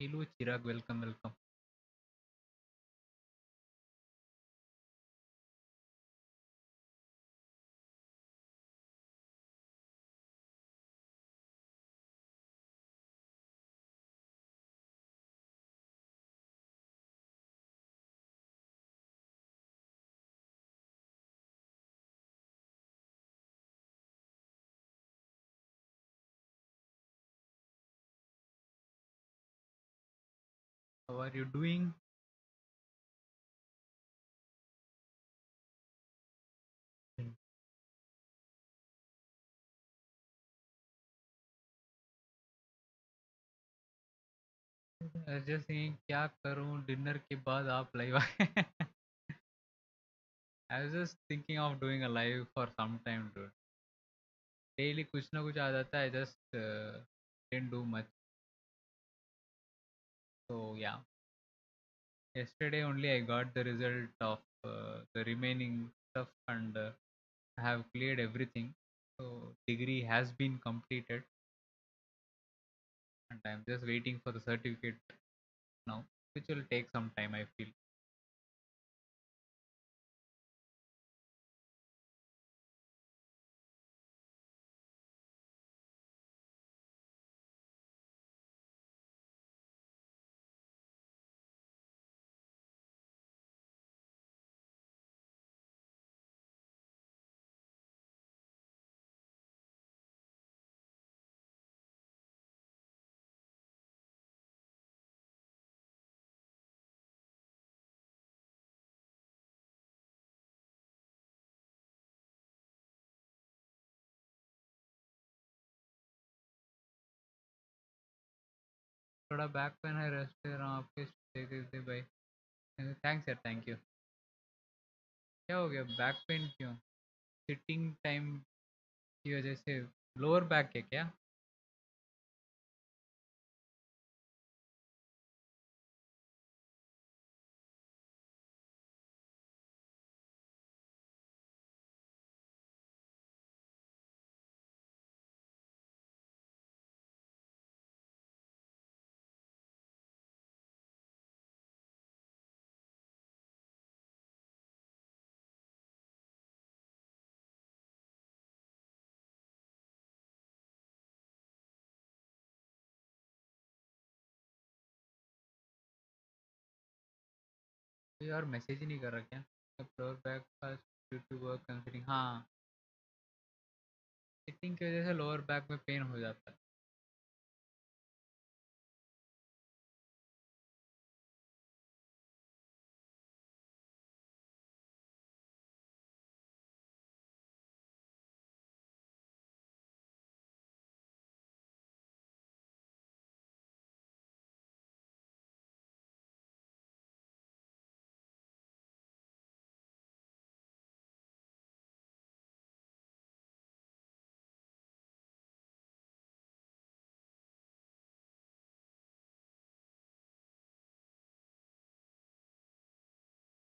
Hello, Chirag. Welcome, welcome. How are you doing? Just saying क्या करूं dinner के बाद आप लाइव आए I was just thinking of doing a live for some time, dude. Daily कुछ ना कुछ आ जाता है. Just didn't do much. So yeah, yesterday only I got the result of the remaining stuff, and I have cleared everything. So degree has been completed, and I'm just waiting for the certificate now, which will take some time, I feel. थोड़ा back pain है, rest ले रहा हूँ. आपके देख दे भाई. Thanks यार, thank you. क्या हो गया? बैक पेन क्यों? सिटिंग टाइम की वजह से? लोअर बैक है क्या? कोई और मैसेज ही नहीं कर रहा क्या? लोअर बैक का ड्यू टू वर्क कंसिडरिंग. हाँ, सिटिंग की वजह से लोअर बैक में पेन हो जाता है.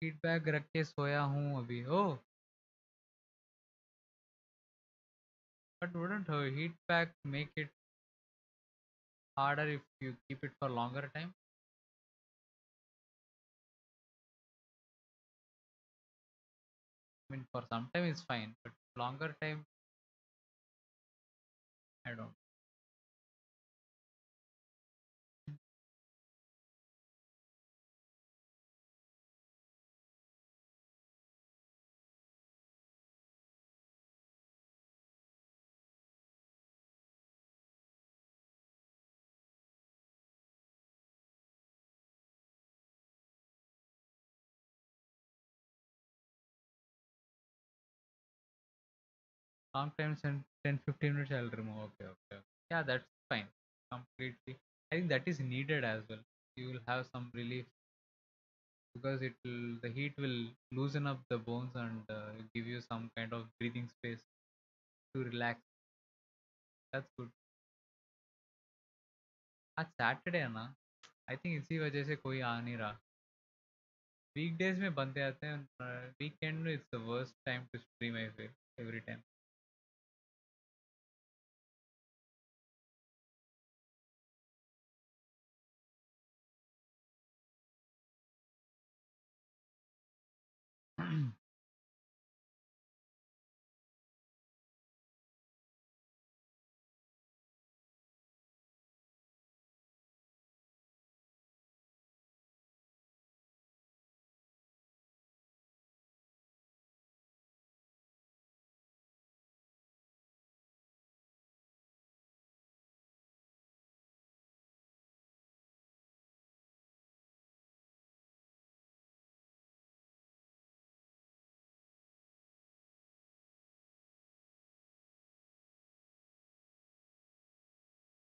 फीडबैक रख के सोया हूँ अभी. Oh, but wouldn't heat pack make it harder if you keep it for longer time? I mean, for some time it's fine, but longer time, I don't. Long time, 10-15 minutes I'll remove. Okay, okay, okay. Yeah, that's fine. Completely. I think that is needed as well. You will have some relief because the heat will loosen up the bones and give you some kind of breathing space to relax. That's good. आज Saturday है ना? I think इसी वजह से कोई आ नहीं रहा. Weekdays में बंदे आते हैं. वीकेंड में it's the worst time to stream, I feel, every time.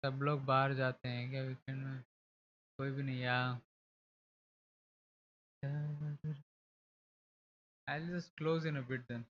सब लोग बाहर जाते हैं क्या वीकेंड में? कोई भी नहीं यार. I'll just close in a bit then.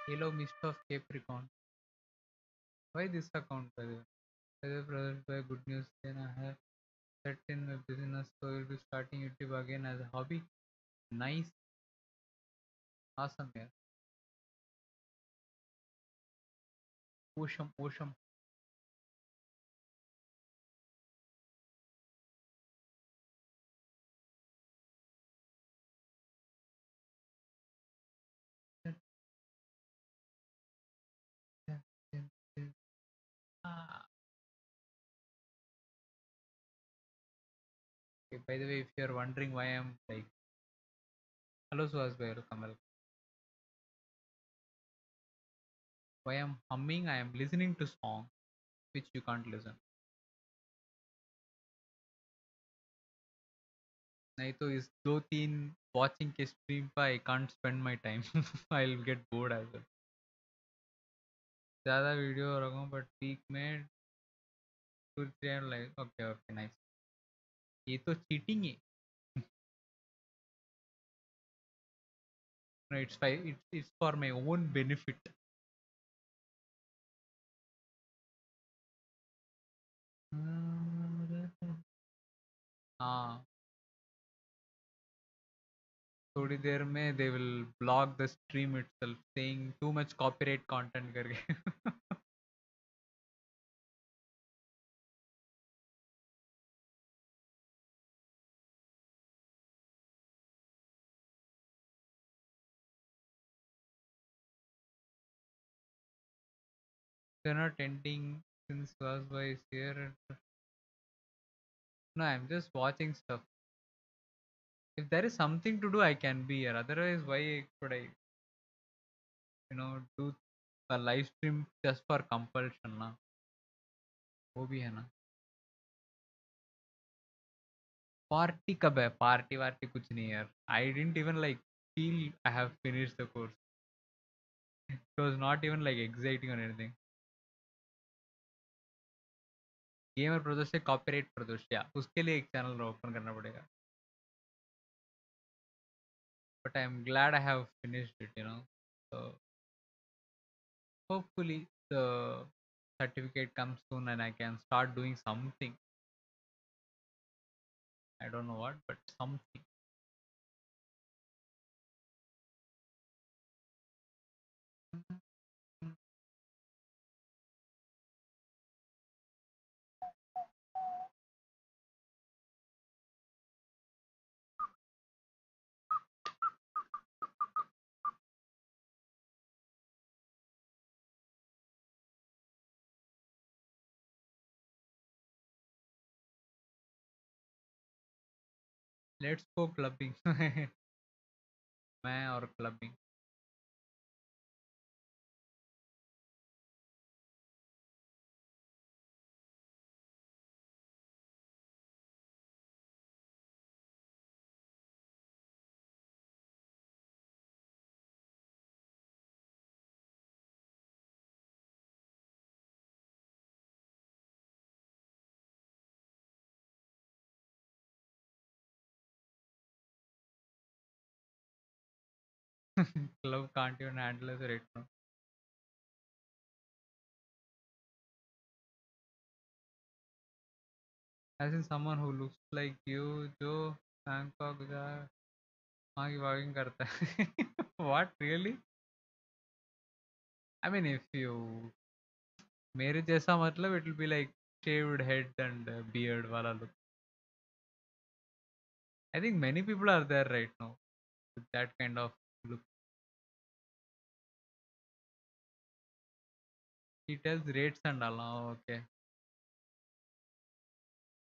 Hello, Mr. of Capricorn. Why this account, by the way? Aditya Pradosh, by good news, then I have set in my business, so we'll be starting YouTube again as a hobby. Nice, awesome, yeah. Awesome, awesome. Ah. Okay, by the way, if you're wondering why I'm like, hello, Suhas, welcome, welcome. Why I'm humming, I am listening to song which you can't listen. नहीं तो इस दो तीन watching के stream पर I can't spend my time. I'll get bored as well. ज़्यादा video रखूँ but week में 2 3 like okay okay nice. ये तो cheating है. No, it's fine. It's for my own benefit. हाँ थोड़ी देर में they will block the stream itself saying too much copyright content करके. They're not ending since Vasba is here. No, I'm just watching stuff. If there is something to do, I can be here. Otherwise, why could I, do a live stream just for compulsion ना? वो भी है ना. Party कब है? Party वार्टी कुछ नहीं यार. I didn't even like feel I have finished the course. It was not even like exciting or anything. Gamer Pradosh से कॉपीराइट प्रदोष या उसके लिए एक चैनल ओपन करना पड़ेगा. But I'm glad I have finished it. So hopefully the certificate comes soon and I can start doing something. I don't know what, but something. Let's go clubbing. मैं और clubbing. Club can't even handle us right now. As in someone who looks like you, जो Bangkok जा वहाँ की walking करता है. What really? I mean, if you मेरे जैसा मतलब it will be like shaved head and beard वाला look. I think many people are there right now with that kind of look. He tells rates and all. Oh, okay.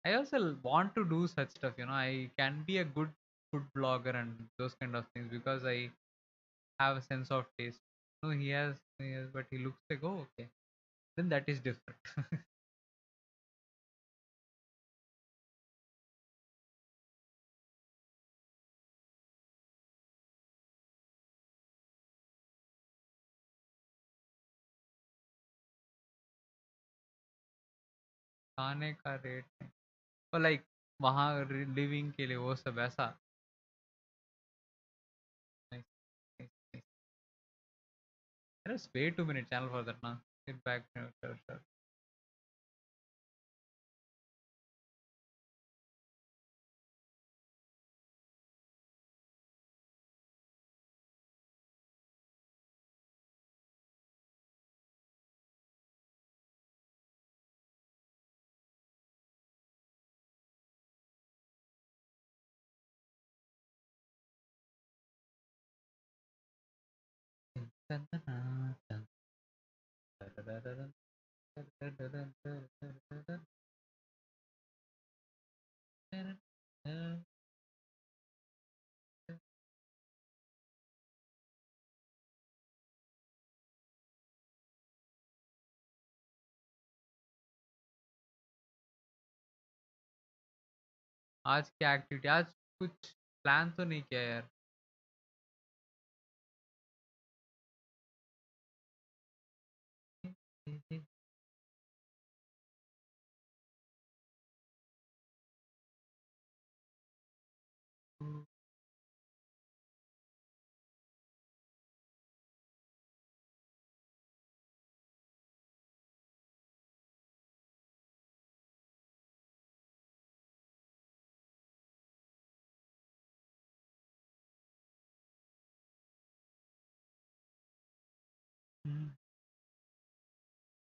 I also want to do such stuff. I can be a good food blogger and those kind of things because I have a sense of taste. No, he has, but he looks like, oh, okay. Then that is different. खाने का rate नहीं, और like वहाँ living के लिए वो सब ऐसा. Nice, nice, nice. There's way too many channel for that now. Get back. Sure, sure. आज क्या एक्टिविटी, आज कुछ प्लान तो नहीं किया यार.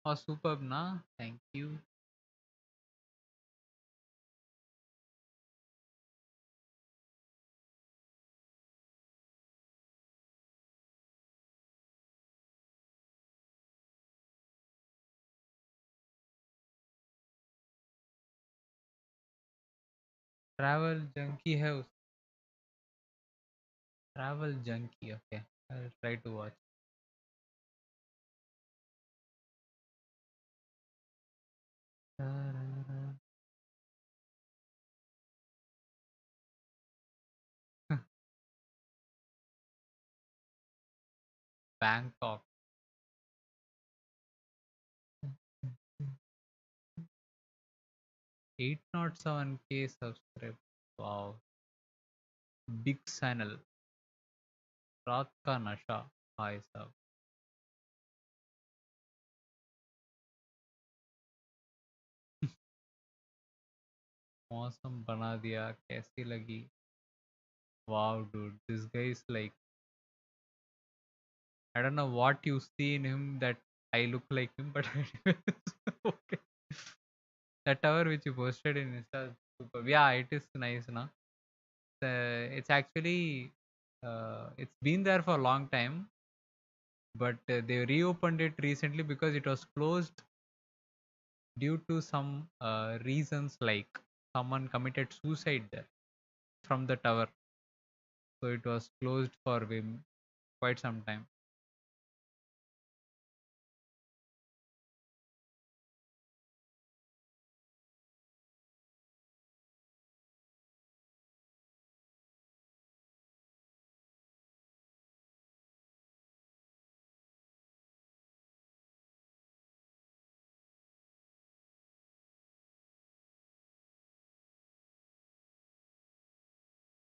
और सुपर ना, थैंक यू. ट्रैवल जंकी है उस. Travel junkie, okay. I try to watch. Bangkok. 807K subscribe. Wow. Big channel. रात का नशा. भाई साहब. मौसम बना दिया, कैसी लगी? Wow dude, this guy is like, I don't know what you see in him that I look like him, but okay. That tower which you posted in Insta, super. Yeah, it is nice, na. It's actually it's been there for a long time, but they reopened it recently because it was closed due to some reasons, like someone committed suicide there from the tower, so it was closed for quite some time.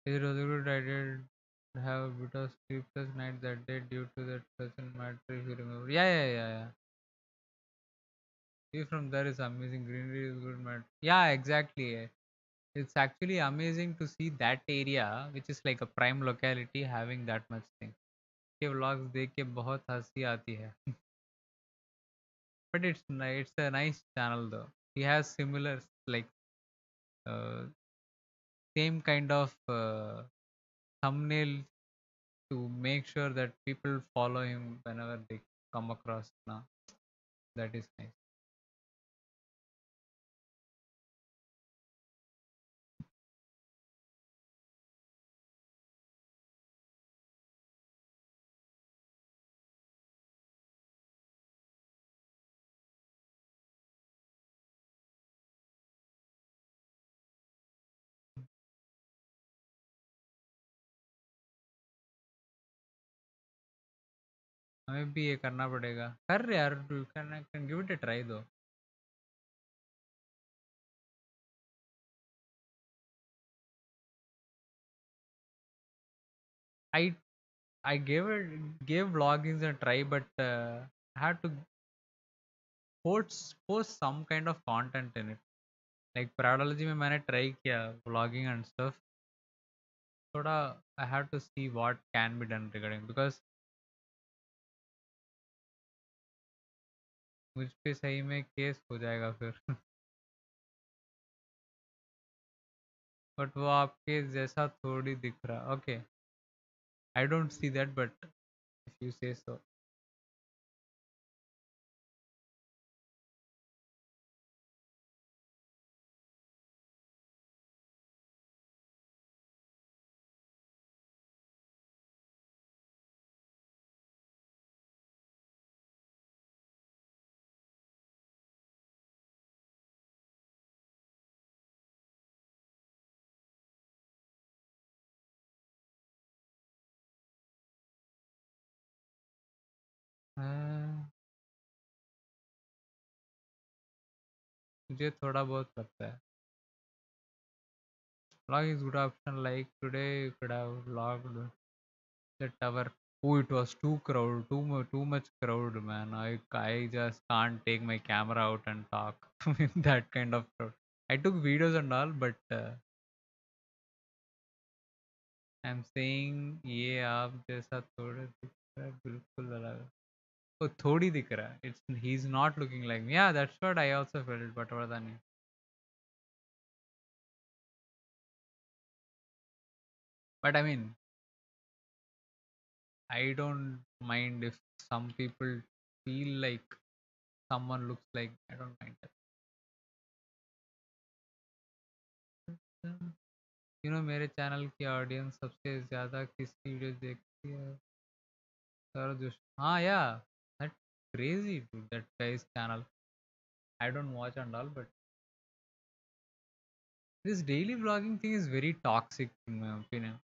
His Rosary I did have a bit of sleepless night that day due to that person matter, if you remember. Yeah, yeah, yeah, yeah. View from there is amazing. Greenery is good, man. Yeah, exactly. It's actually amazing to see that area, which is like a prime locality, having that much thing. ये vlogs देख के बहुत हंसी आती है. But it's a nice channel though. He has similar like uh, same kind of thumbnail to make sure that people follow him whenever they come across. Now that is nice. हमें भी ये करना पड़ेगा. कर रहे यार. Can give it a try though. I I gave vloggings a try, but I had to post some kind of content in it. Like Pradology में मैंने try किया vlogging and stuff. थोड़ा I had to see what can be done regarding because मुझ पे सही में case हो जाएगा फिर. बट वो आपके जैसा थोड़ी दिख रहा. Okay, I don't see that but if you से सो. मुझे थोड़ा बहुत लगता है. Vlog is good option. Like today, you could have vlogged the tower. Oh, it was too crowd, too much crowd, man. I just can't take my camera out and talk with that kind of crowd. I took videos and all, but I'm saying ये आप जैसा थोड़ा दिख रहा है बिल्कुल अलग. वो थोड़ी दिख रहा है. It's he's not looking like me. Yeah, that's what I also felt. But what than you. But I mean, I don't mind if some people feel like someone looks like. I don't mind that. मेरे channel की audience सबसे ज़्यादा किसकी video देखती है. Sir जो. हाँ या that crazy dude that guy's channel. I don't watch and all, but this daily vlogging thing is very toxic in my opinion.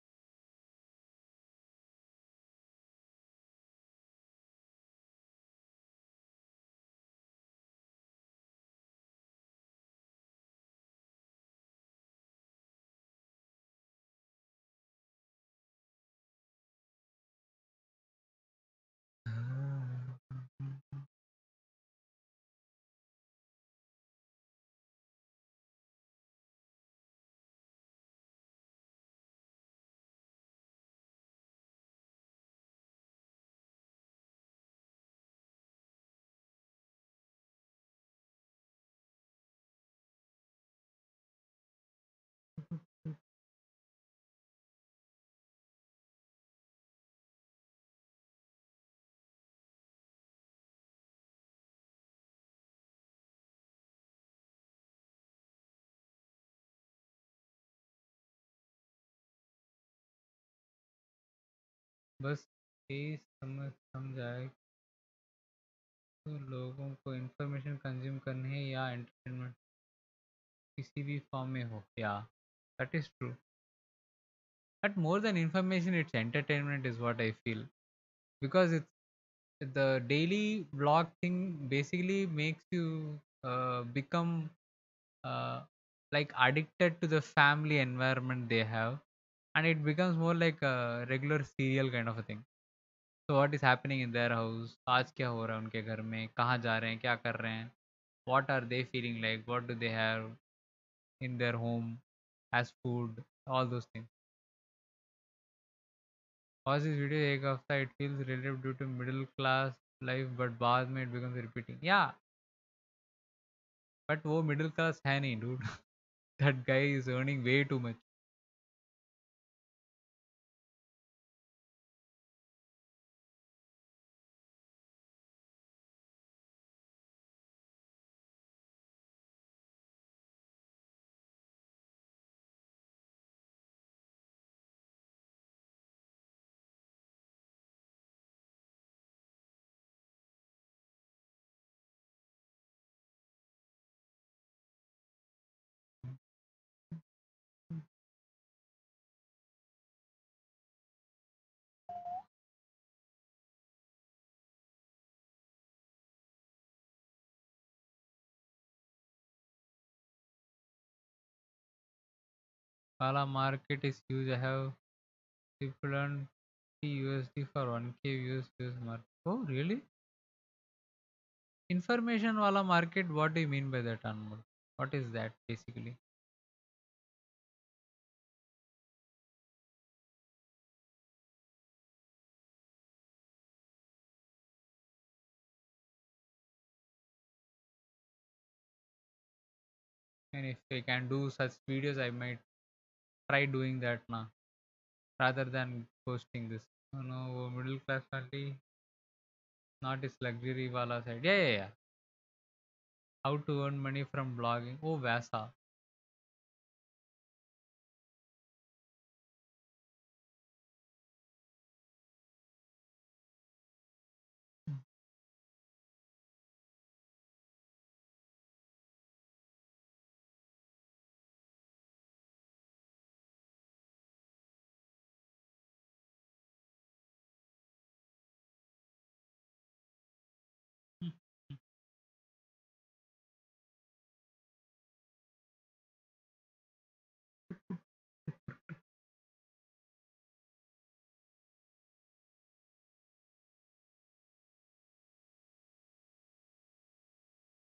बस यही समझाए तो लोगों को इन्फॉर्मेशन कंज्यूम करनी है या एंटरटेनमेंट किसी भी फॉर्म में हो. या that is true. But more than information, it's entertainment is what I feel. Because it's the daily vlog thing basically makes you become uh, like addicted to the family environment they have, and it becomes more like a regular serial kind of a thing. So what is happening in their house, आज क्या हो रहा है उनके घर में, कहाँ जा रहे हैं, क्या कर रहे हैं, what are they feeling like, what do they have in their home as food, all those things. Pause this video एक हफ्ता, it feels relative due to middle class life, but बाद में it becomes repeating. Yeah, but वो middle class है नहीं dude. That guy is earning way too much. Kala market is huge. I have people earn USD for 1k US market. Oh really? Information wala market, what do you mean by that, Anmol? What is that basically? And if I can do such videos, I might try doing that now rather than posting this. Oh no, middle class family, not this luxury wala side. Yeah, yeah, yeah. How to earn money from blogging? Oh, Vasa.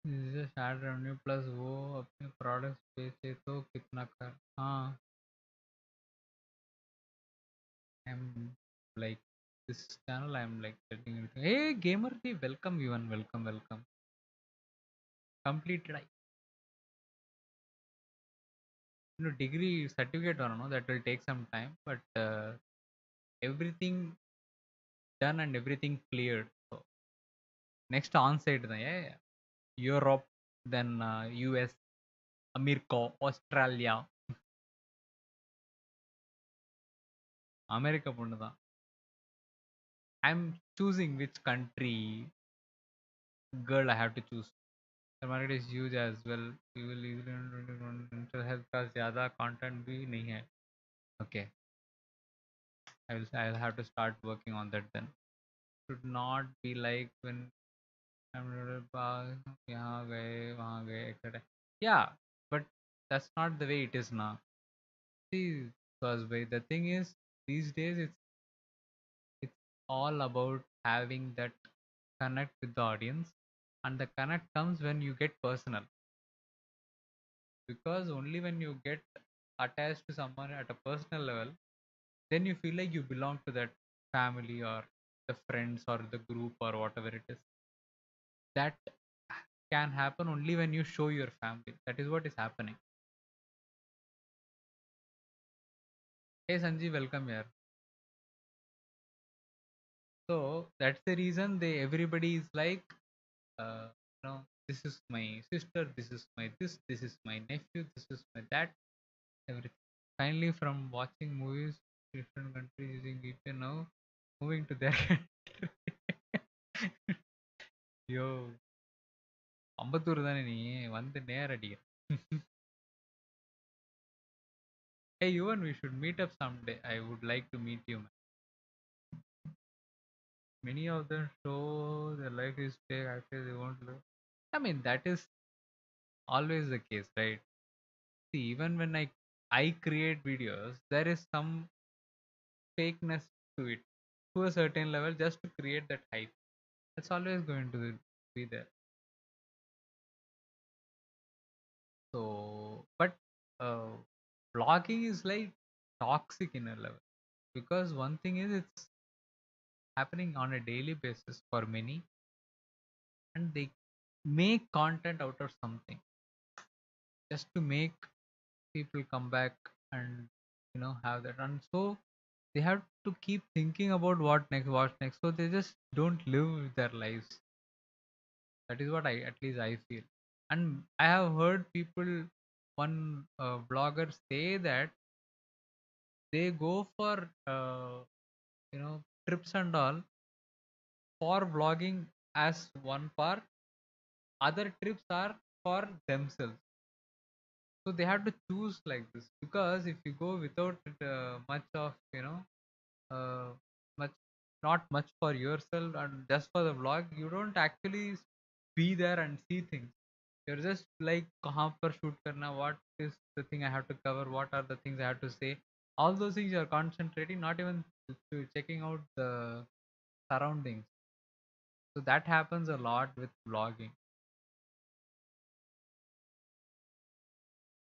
This is a shared revenue plus वो अपने products बेचे तो कितना कर. हाँ, I'm like this channel. I'm like telling you. Hey, gamer, welcome you and welcome, welcome. Completed. Degree certificate or no, that will take some time, but everything done and everything cleared. So next on-site, yeah, yeah. Europe, then US, America, Australia, America. I'm choosing which country girl I have to choose. The market is huge as well. You will easily mental health का ज़्यादा content भी नहीं है. Okay, I'll have to start working on that then. Should not be like when I'm यहाँ गए वहाँ गए etc. Yeah, but that's not the way it is now. See, because the thing is these days it's all about having that connect with the audience, and the connect comes when you get personal, because only when you get attached to someone at a personal level, then you feel like you belong to that family or the friends or the group or whatever it is. That can happen only when you show your family. That is what is happening. Hey Sanjeev, welcome here. So that's the reason they everybody is like, this is my sister, this is my this is my nephew, this is my that, everything. Finally, from watching movies different countries using VPN, now moving to their country. Yo, Ambattur தானே நீ வந்து நேரடி. Hey, Yuvan, we should meet up someday. I would like to meet you, man. Many of them show their life is fake. Actually, they won't look. I mean, that is always the case, right? See, even when I create videos, there is some fakeness to it to a certain level just to create that hype. It's always going to be there. So, but uh, vlogging is like toxic in a level, because one thing is it's happening on a daily basis for many, and they make content out of something just to make people come back and have that. And so they have to keep thinking about what next, so they just don't live their lives. That is what at least I feel. And I have heard people, one blogger say that they go for trips and all for vlogging as one part, other trips are for themselves. So they have to choose like this, because if you go without much of uh, much not much for yourself and just for the vlog, you don't actually be there and see things. You're just like kahan par shoot karna, what is the thing I have to cover, what are the things I have to say, all those things you're concentrating, not even to checking out the surroundings. So that happens a lot with vlogging.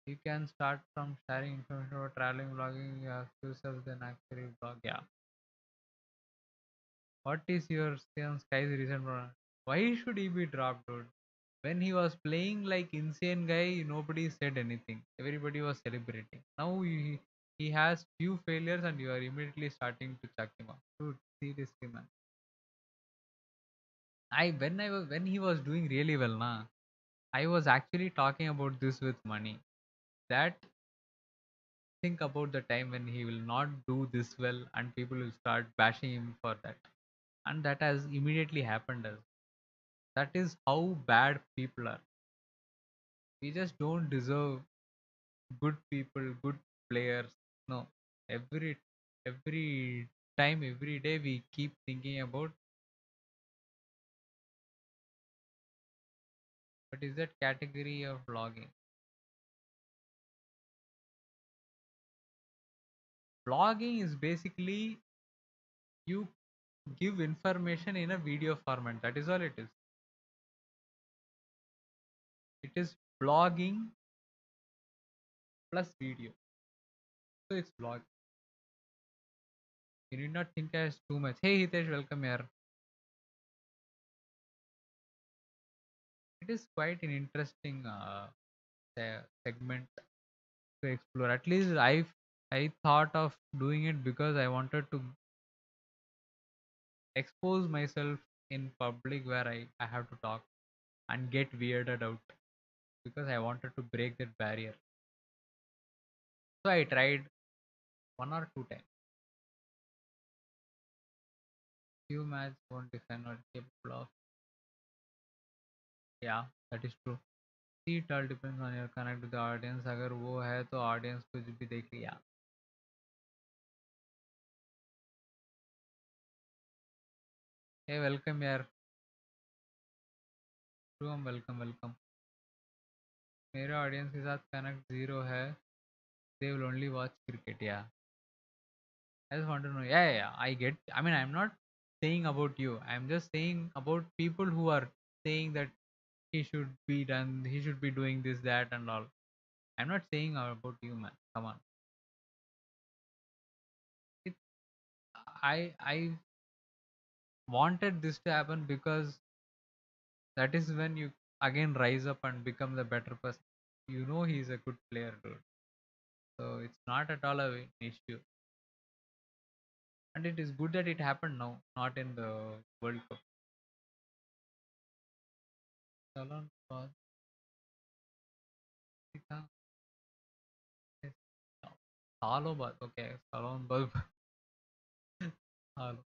You can start from sharing information about traveling, vlogging, yourself, then actually vlog. Yeah. What is your say on Sky's recent product? Why should he be dropped, dude? When he was playing like insane guy, nobody said anything. Everybody was celebrating. Now he has few failures and you are immediately starting to chuck him off. Dude, seriously, man. When he was doing really well, na, I was actually talking about this with money. That think about the time when he will not do this well and people will start bashing him for that. And that has immediately happened as. That is how bad people are. We just don't deserve good people, good players. No. Every time, every day we keep thinking about what is that category of vlogging. Vlogging is basically you give information in a video format. That is all it is. It is blogging plus video. So it's vlog. You need not think as too much. Hey Hitesh, welcome here. It is quite an interesting segment to explore. At least I thought of doing it because I wanted to expose myself in public where I have to talk and get weirded out, because I wanted to break that barrier. So I tried one or two times. Few matches won't defend or capable of. Yeah, that is true. See, it all depends on your connect with the audience. अगर वो है तो audience कुछ भी देख लिया. Hey, welcome यार. True, welcome, welcome. मेरे audience के साथ connect zero है. They will only watch cricket. Yeah. I just want to know. Yeah, yeah, yeah. I get. I mean, I'm not saying about you. I'm just saying about people who are saying that he should be done. He should be doing this, that, and all. I'm not saying about you, man. Come on. It, I wanted this to happen because that is when you again rise up and become the better person. You know he's a good player, dude. So it's not at all an issue. And it is good that it happened now, not in the World Cup. Salon was सालों बाद okay सालों बाद सालों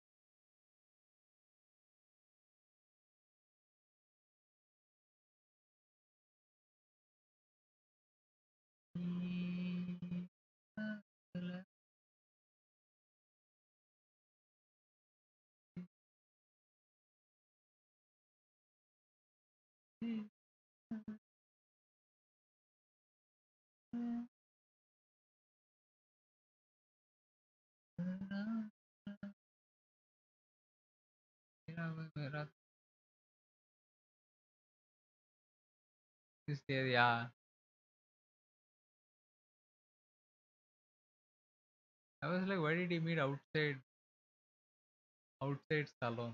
मेरा इस yeah. was like, why did he meet outside salon?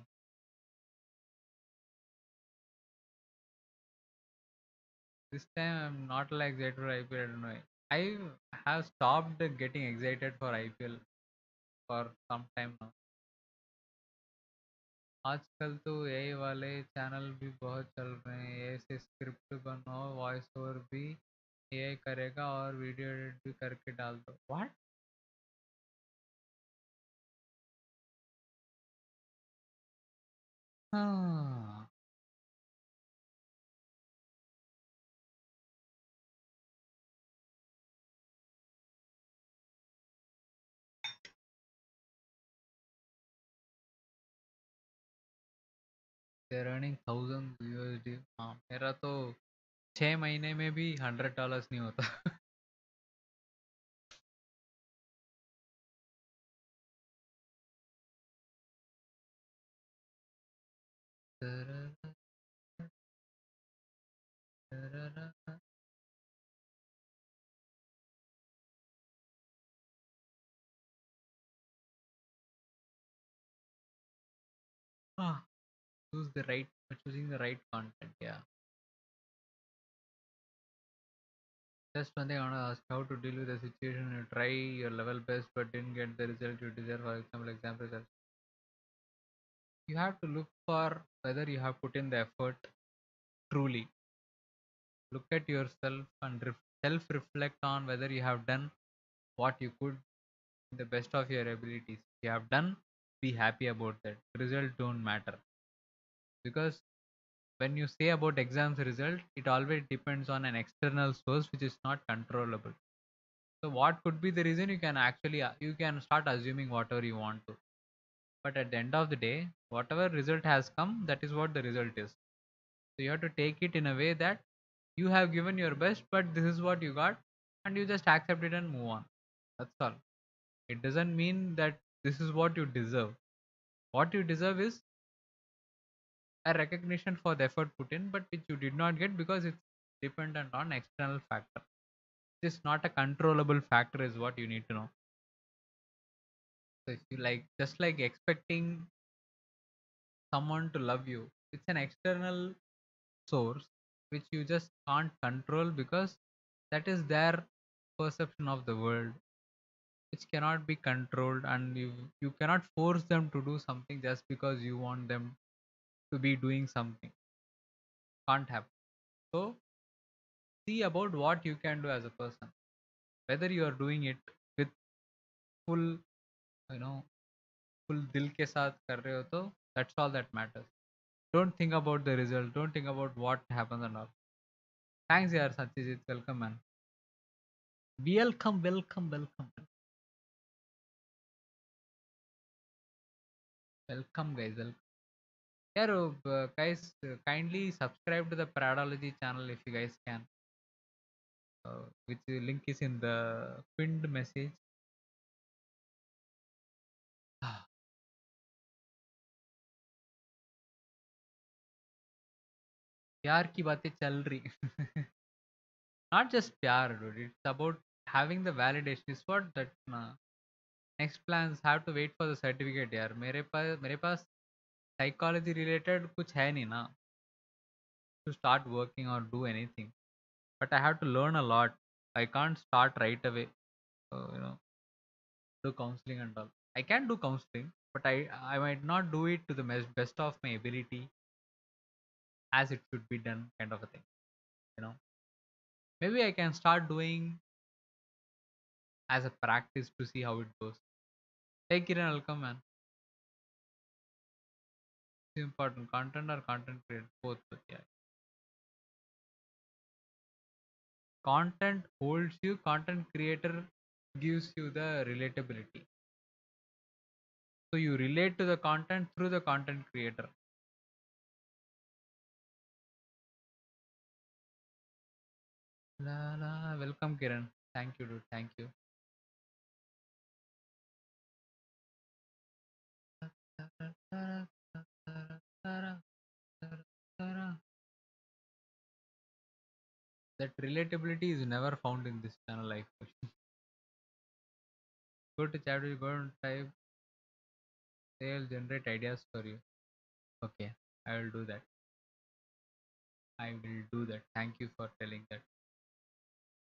This time I'm not like excited for IPL. I don't know. I have stopped getting excited for IPL for some time now. आजकल तो AI वाले channel भी बहुत चल रहे हैं। AI से script बनाओ, वॉइस ओवर भी एआई करेगा और वीडियो एडिट भी करके डाल दो। व्हाट? हाँ, they're earning thousands USD। हाँ, मेरा तो 6 महीने में भी $100 नहीं होता। Ah, choosing the right content. Yeah. Just one thing I want to ask: how to deal with a situation you try your level best but didn't get the result you deserve? For example, you have to look for whether you have put in the effort truly. Look at yourself and self reflect on whether you have done what you could in the best of your abilities. If you have done, be happy about that. Result don't matter, because when you say about exams result, it always depends on an external source which is not controllable. So what could be the reason? You can actually you can start assuming whatever you want to, but at the end of the day, whatever result has come, that is what the result is. So you have to take it in a way that you have given your best, but this is what you got, and you just accept it and move on. That's all. It doesn't mean that this is what you deserve. What you deserve is a recognition for the effort put in, but which you did not get because it's dependent on external factor. It's not a controllable factor, is what you need to know. So if you like, just like expecting someone to love you, it's an external source which you just can't control, because that is their perception of the world, which cannot be controlled, and you cannot force them to do something just because you want them to be doing something. Can't happen. So see about what you can do as a person, whether you are doing it with full, you know, full दिल के साथ कर रहे हो, तो that's all that matters. Don't think about the result, don't think about what happens and all. Thanks yaar Satyajit, welcome man. Welcome. Welcome guys, welcome. Yeah, guys, kindly subscribe to the Pradology channel if you guys can. Which link is in the pinned message. प्यार की बातें चल रही। Not just प्यार, dude. It's about having the validation. It's what that next plans have to wait for the certificate यार. मेरे पास psychology related कुछ है नहीं ना to start working or do anything. But I have to learn a lot. I can't start right away. Do counseling and all. I can do counseling, but I might not do it to the best of my ability as it should be done, kind of a thing. You know, maybe I can start doing as a practice to see how it goes. Take it and welcome, man. It's important. Content or content creator, both. But yeah, content holds you. Content creator gives you the relatability. So you relate to the content through the content creator. La la. Welcome, Kiran. Thank you, dude. Thank you. That relatability is never found in this channel life. Go to chat, go and type, they'll generate ideas for you. Okay, I will do that. I will do that. Thank you for telling that.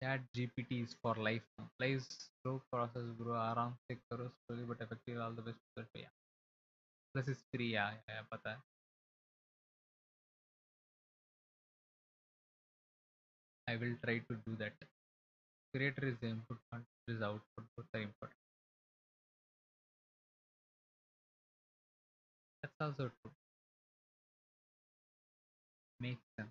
Chat GPT is for life now. Life slow process, bro. आराम से करो slowly but effectively. All the best. Yeah. Plus is free. Yeah, पता है. I will try to do that. Creator is the input, content is output. Both are important. That's also true. Makes sense.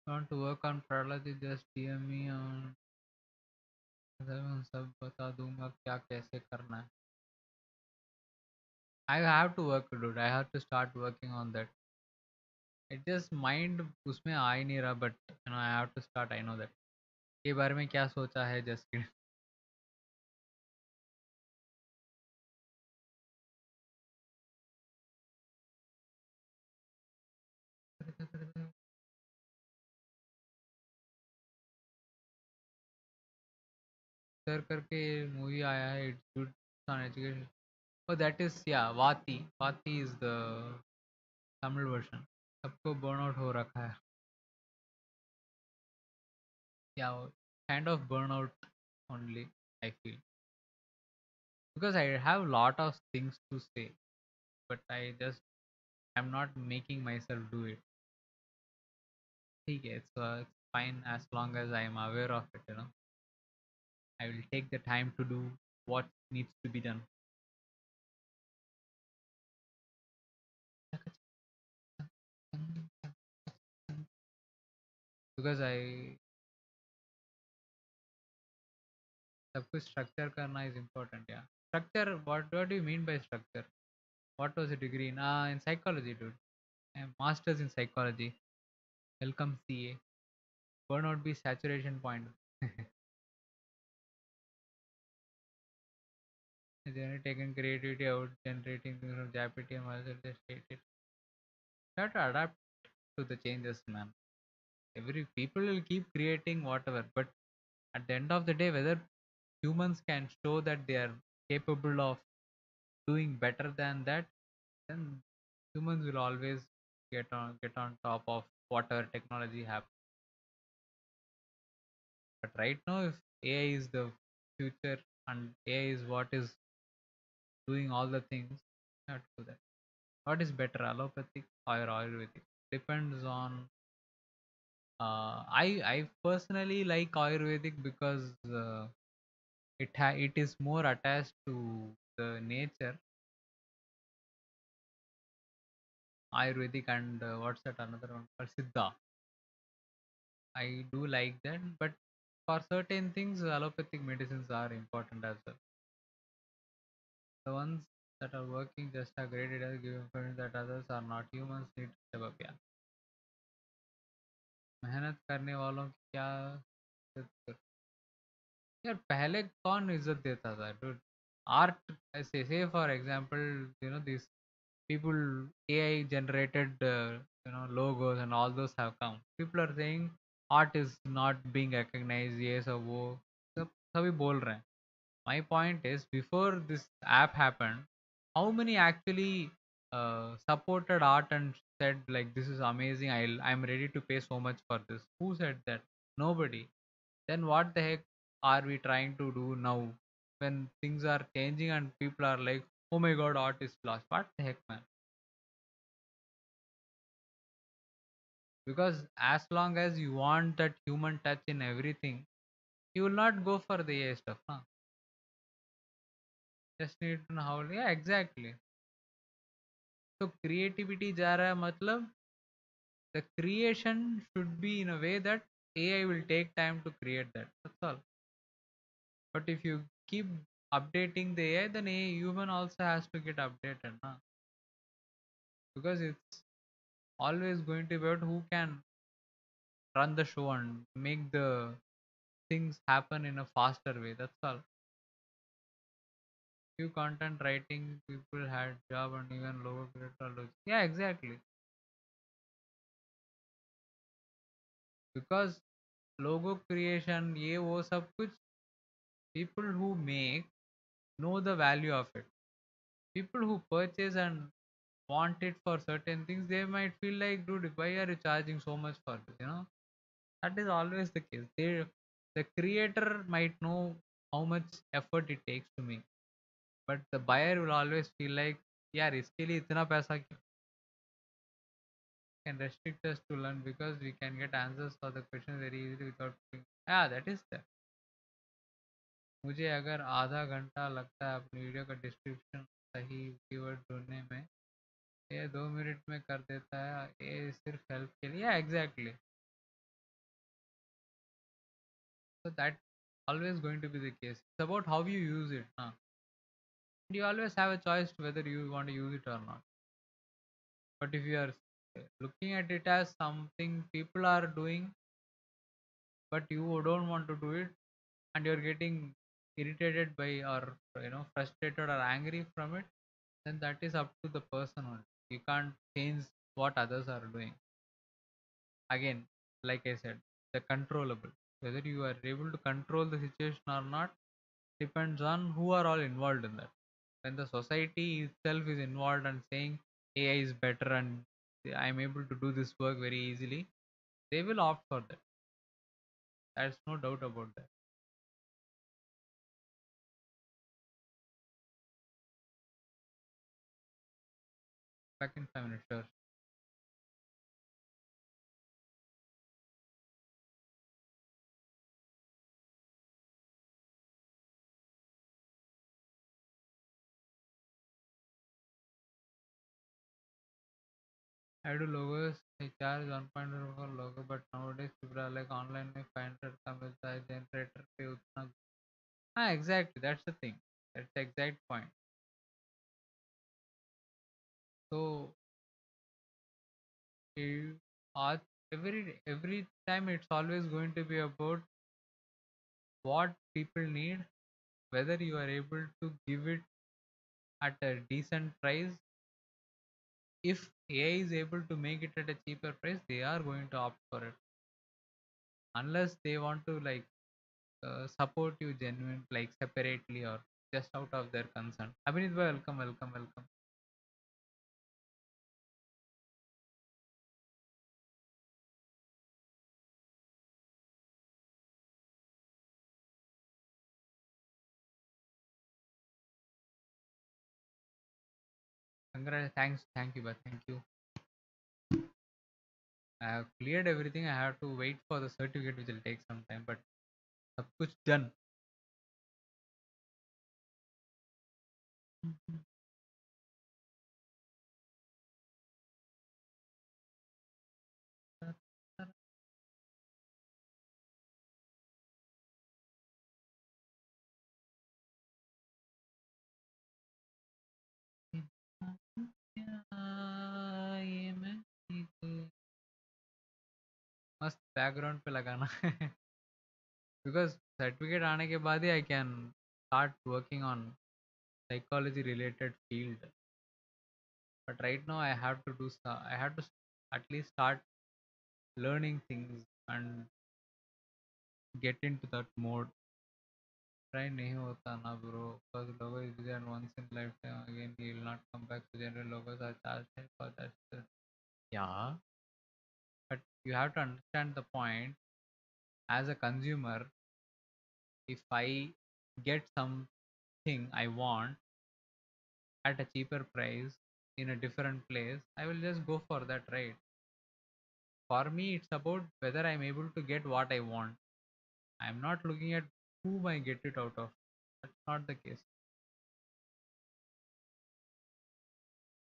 Want to work on Prahlad? Just DM me on. मैं सब बता दूंगा क्या कैसे करना है. I have to work, dude. I have to start working on that. It just mind उसमें आ ही नहीं रहा, but I have to start. I know that. के बारे में क्या सोचा है जस्ट सर करके मूवी आया है. It's good on education. Oh, that is yeah. Vati. Vati is the Tamil version. सबको burnout हो रखा है. Yeah, kind of burnout only. I feel because I have lot of things to say, but I just I'm not making myself do it. Okay, it's fine as long as I am aware of it. I will take the time to do what needs to be done. Because I सब कुछ structure करना is important. Yeah, structure. What do you mean by structure? What was your degree in? In psychology, dude. Masters in psychology. Welcome CA. Burnout be saturation point. Then taken creativity out, generating from GPT and other just stated. You have to adapt to the changes, man. Every people will keep creating whatever, but at the end of the day, whether humans can show that they are capable of doing better than that, then humans will always get on top of whatever technology happens. But right now, if AI is the future and AI is what is doing all the things, you have to do that. What is better, allopathic or Ayurvedic? Depends on. I personally like Ayurvedic because it is more attached to the nature. Ayurvedic and what's that another one called Siddha. I do like that, but for certain things, allopathic medicines are important as well. The ones that are working just are graded as given points that others are not humans need to step up. Yeah. मेहनत करने वालों की क्या इज्जत यार पहले कौन इज्जत देता था dude? Art, say for example, these people AI generated logos and all those have come. People are saying art is not being recognized. Yes or वो सब सभी बोल रहे हैं. My point is before this app happened, how many actually supported art and said like this is amazing. I'm ready to pay so much for this. Who said that? Nobody. Then what the heck are we trying to do now when things are changing and people are like, oh my god, art is lost? What the heck, man? Because as long as you want that human touch in everything, you will not go for the AI stuff. Huh? Just need to know how. Yeah, exactly. So creativity जा रहा है मतलब the creation should be in a way that AI will take time to create that. That's all. But if you keep updating the AI, then AI human also has to get updated, na? Because it's always going to be about who can run the show and make the things happen in a faster way. That's all. Few content writing people had job and even lower creator. Yeah, exactly. Because logo creation, ये वो सब कुछ people who make know the value of it. People who purchase and want it for certain things, they might feel like, dude, why are you charging so much for this? That is always the case. The creator might know how much effort it takes to make, but the buyer will always feel like, यार इसके लिए इतना पैसा क्यों? Can restrict us to learn because we can get answers for the question very easily without. Yeah, that is there. मुझे अगर आधा घंटा लगता है अपनी वीडियो का डिस्क्रिप्शन सही कीवर्ड ढूंढने में, ये 2 मिनट में कर देता है, ये सिर्फ हेल्प के लिए। Exactly, so that always going to be the case. It's about how you use it, huh? You always have a choice to whether you want to use it or not. But if you are looking at it as something people are doing but you don't want to do it, and you're getting irritated by or frustrated or angry from it, then that is up to the person only. You can't change what others are doing. Again, like I said, the controllable, whether you are able to control the situation or not, depends on who are all involved in that. When the society itself is involved and saying AI is better and I'm able to do this work very easily, they will opt for that. There's no doubt about that. Back in 5 minutes, sure. I do logos. I charge 1.0 for logo, but nowadays people are like online में 500 का मिलता है, generator पे उतना. हाँ, exactly. That's the thing. That's the exact point. So you are every time it's always going to be about what people need, whether you are able to give it at a decent price. If AI is able to make it at a cheaper price, they are going to opt for it, unless they want to like support you genuine like separately or just out of their concern. Abhinit bhai, welcome, welcome, welcome. Congrats, thanks, thank you, but thank you. I have cleared everything. I have to wait for the certificate, which will take some time, but सब कुछ done. मस्त background पे लगाना because certificate आने के बाद ही I can start working on psychology related field. But right now I have to I have to at least start learning things and get into that mode. Try नहीं होता ना bro, because logo is designed once in lifetime, again he will not come back to general logos are charged for that. Yeah, but you have to understand the point. As a consumer, if I get something I want at a cheaper price in a different place, I will just go for that, right? For me, it's about whether I'm able to get what I want. I'm not looking at whom I get it out of. That's not the case.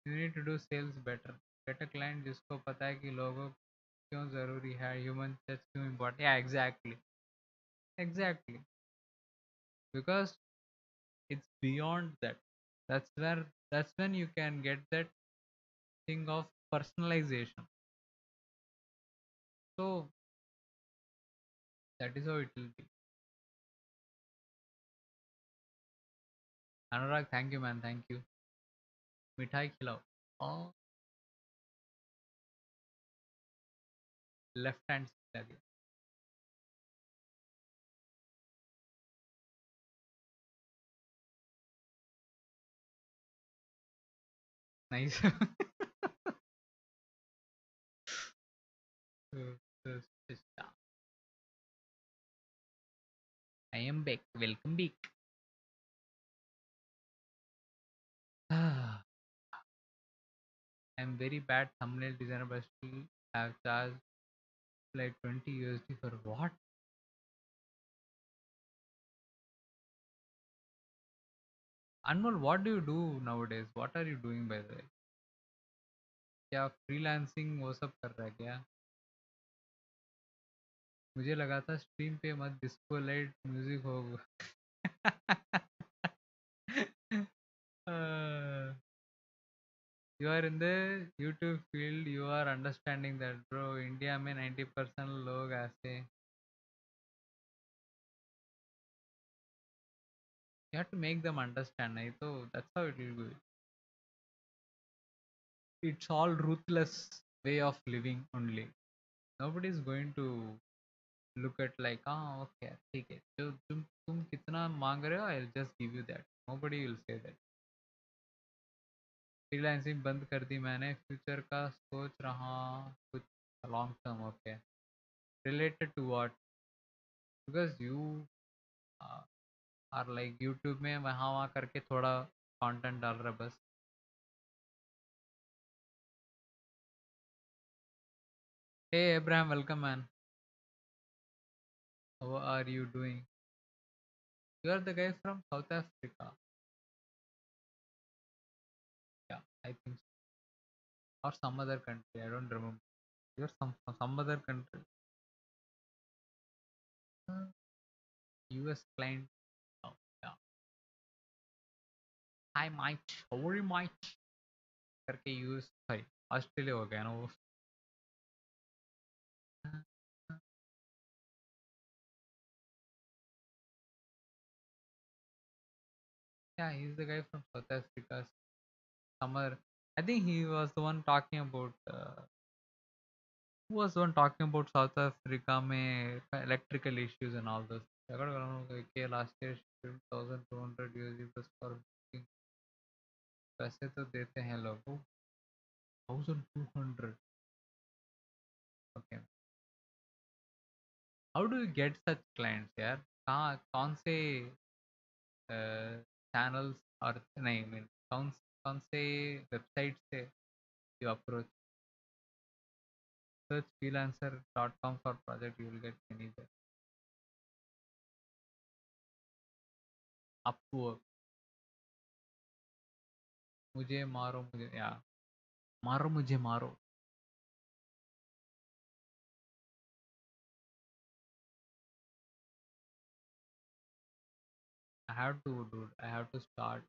You need to do sales better. Get a client जिसको पता है कि लोगों क्यों ज़रूरी है, human touch क्यों important. Yeah, exactly, exactly. Because it's beyond that. That's when you can get that thing of personalization. So that is how it will be. Anurag, thank you man, thank you. मिठाई खिलाओ. Oh, left hand side. Nice. I am back. Welcome back. I'm very bad thumbnail designer, but still have charged like 20 USD for what? Anmol, what do you do nowadays? What are you doing by the way? क्या freelancing वो सब कर रहा है क्या? मुझे लगा था स्ट्रीम पे मत डिस्को लाइट म्यूजिक होगा. uh, you are in the YouTube field, you are understanding that bro. India में 90% लोग ऐसे. You have to make them understand. नहीं तो that's how it will go. It's all ruthless way of living only. Nobody is going to look at like हाँ okay ठीक है जो तुम कितना मांग रहे हो I'll just give you that. Nobody will say that. Freelancing बंद कर दी मैंने. फ्यूचर का सोच रहा कुछ long term. Okay. Related to what? Because you are like YouTube में वहाँ वहाँ करके थोड़ा कंटेंट डाल रहा बस. Hey Abraham, welcome man. How are you doing? You are the guy from South Africa. Yeah I think or some other country. I don't remember. You're some other country. US client. Oh, yeah. Hi Mike. How are you Mike? करके US sorry Australia हो गया ना वो. Yeah, he's the guy from South Africa. Summer. I think he was the one talking about. Who was the one talking about South Africa में electrical issues and all this. I got okay, last year 1,200 USD plus for booking. पैसे तो देते हैं लोग. 1,200. Okay. How do you get such clients यार? कहाँ कौन से चैनल्स और नहीं मीन कौन कौन से वेबसाइट से you approach? Search freelancer.com for project, you will get many there. Upwork. मुझे मारो मुझे या मारो मुझे मारो. I have to do. I have to start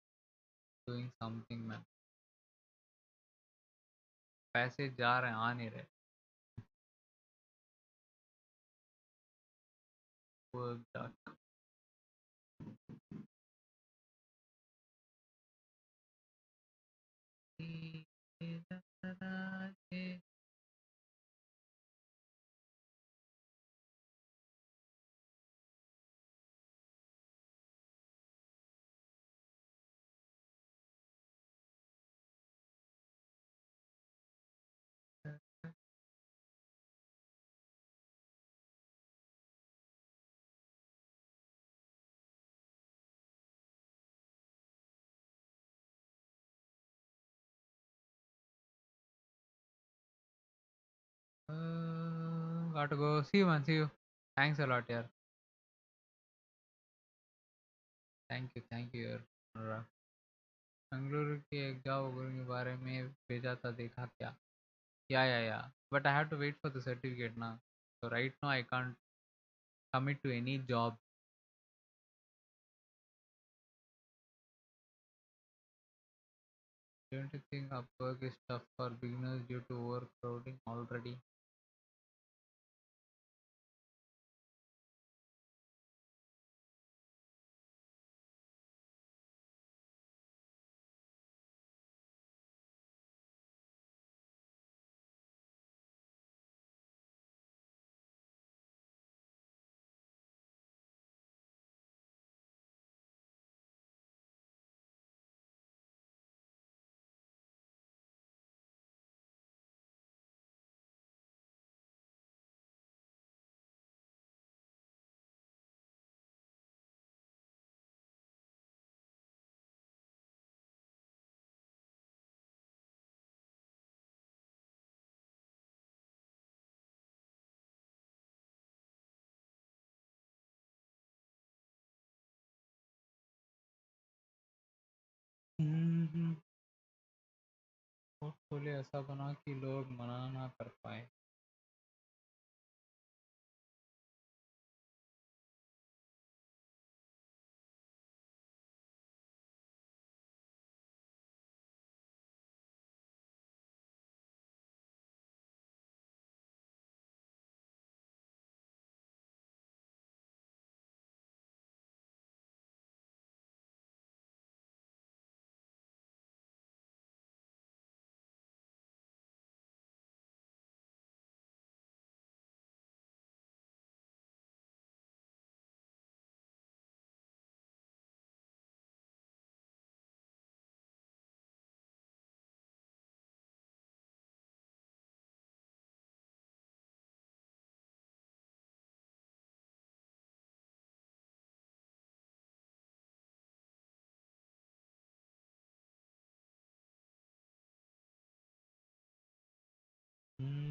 doing something man. पैसे जा रहे हैं आ नहीं रहे. Work dot. Got to go. See you man. See you. Thanks a lot यार. Thank you. Thank you यार. बेंगलुरु के एक जॉब ओपनिंग के बारे में भेजा था, देखा क्या? Yeah. But I have to wait for the certificate now. So right now I can't commit to any job. Don't you think Upwork is tough for beginners due to overcrowding already? Hmm, portfolio ऐसा बना कि लोग मना ना कर पाए।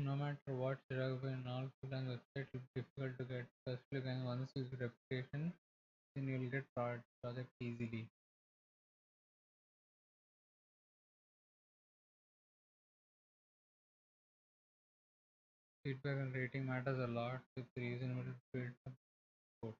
No matter what geography and all freelance website will be difficult to get, especially when once you get reputation, then you'll get project easily. Feedback and rating matters a lot with reasonable field support.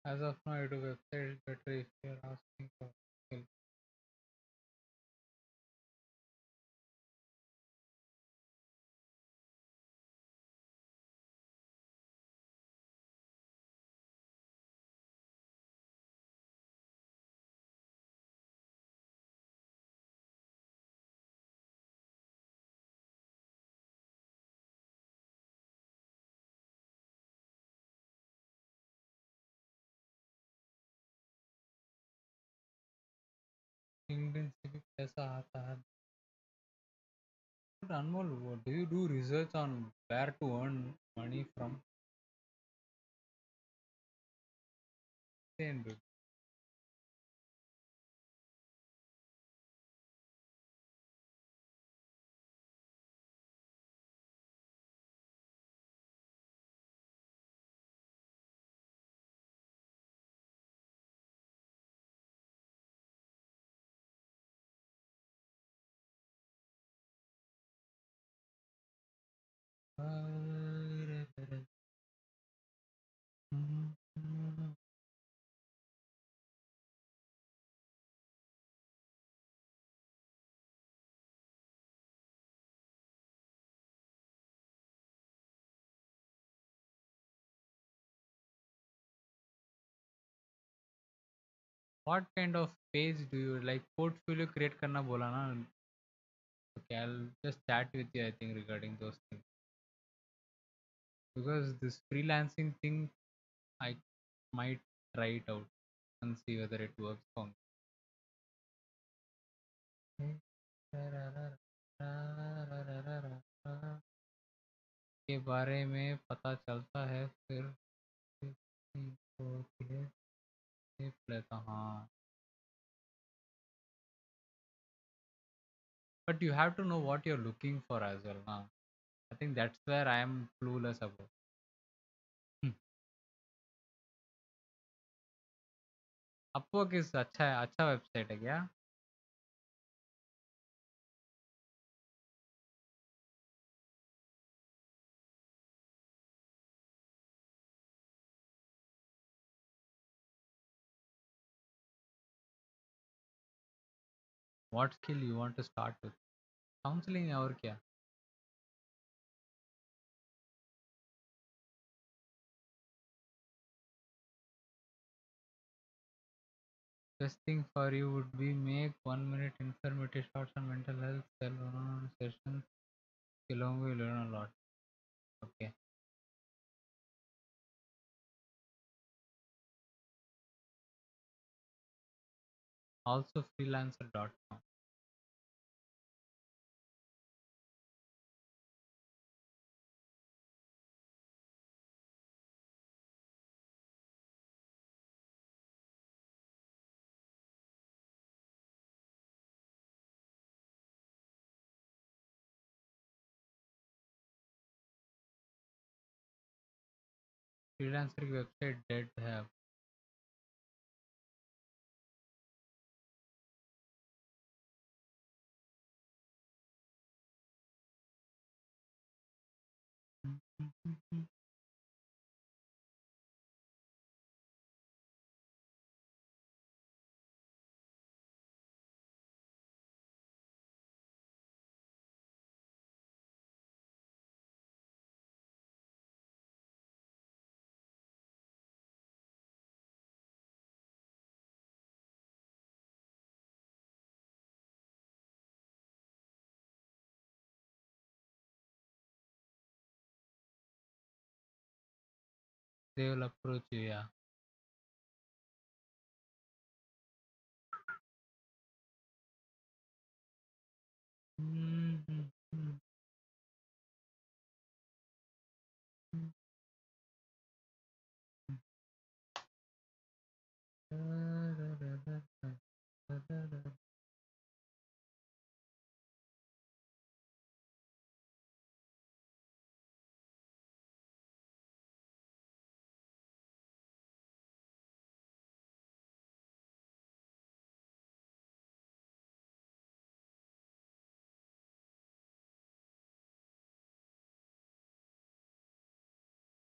As of now, I do website is better if you're asking for skill. LinkedIn CV कैसा आता है? But Anmol, what do you do research on where to earn money from? Same dude. What kind of page do you like? Portfolio create करना बोला ना? Okay, I'll just chat with you. I think regarding those things, because this freelancing thing, I might try it out and see whether it works for me. के बारे में पता चलता है फिर होती है देख लेता हाँ. But you have to know what you're looking for as well. Huh? I think that's where I am clueless about. Hmm. Upwork is अच्छा वेबसाइट है क्या? What skill you want to start with? Counseling और क्या? Best thing for you would be make 1 minute informative shots on mental health, sell one-on-one sessions. Along will learn a lot. Okay. Also freelancer.com. Freelancer की website dead है. They will approach you. Yeah.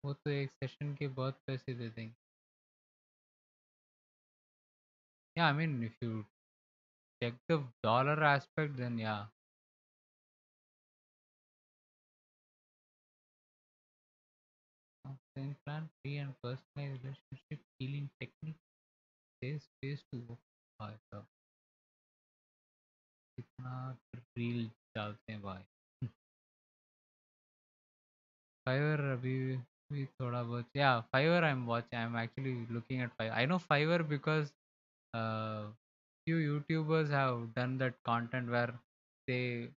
वो तो एक session के बहुत पैसे दे देंगे. Yeah, I mean if you check the dollar aspect, then yeah. Then plan free and personalized relationship healing technique. Safe space to work. भाई साहब कितना रील डालते हैं भाई. Fiverr अभी भी थोड़ा बहुत. Yeah, Fiverr I'm watching. I'm actually looking at Fiverr. I know Fiverr because uh, few YouTubers have done that content where they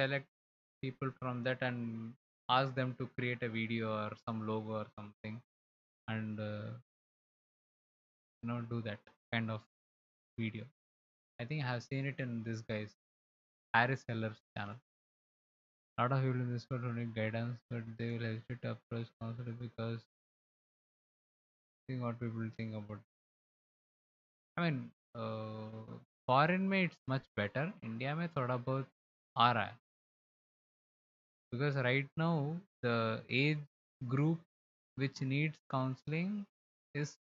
select people from that and ask them to create a video or some logo or something, and do that kind of video. I think I have seen it in this guy's Harris Seller's channel. A lot of people in this world need guidance, but they will hesitate to approach counselor because think what people think about. I mean, foreign में it's much better. India में थोड़ा बहुत आ रहा है because right now the age group which needs counseling is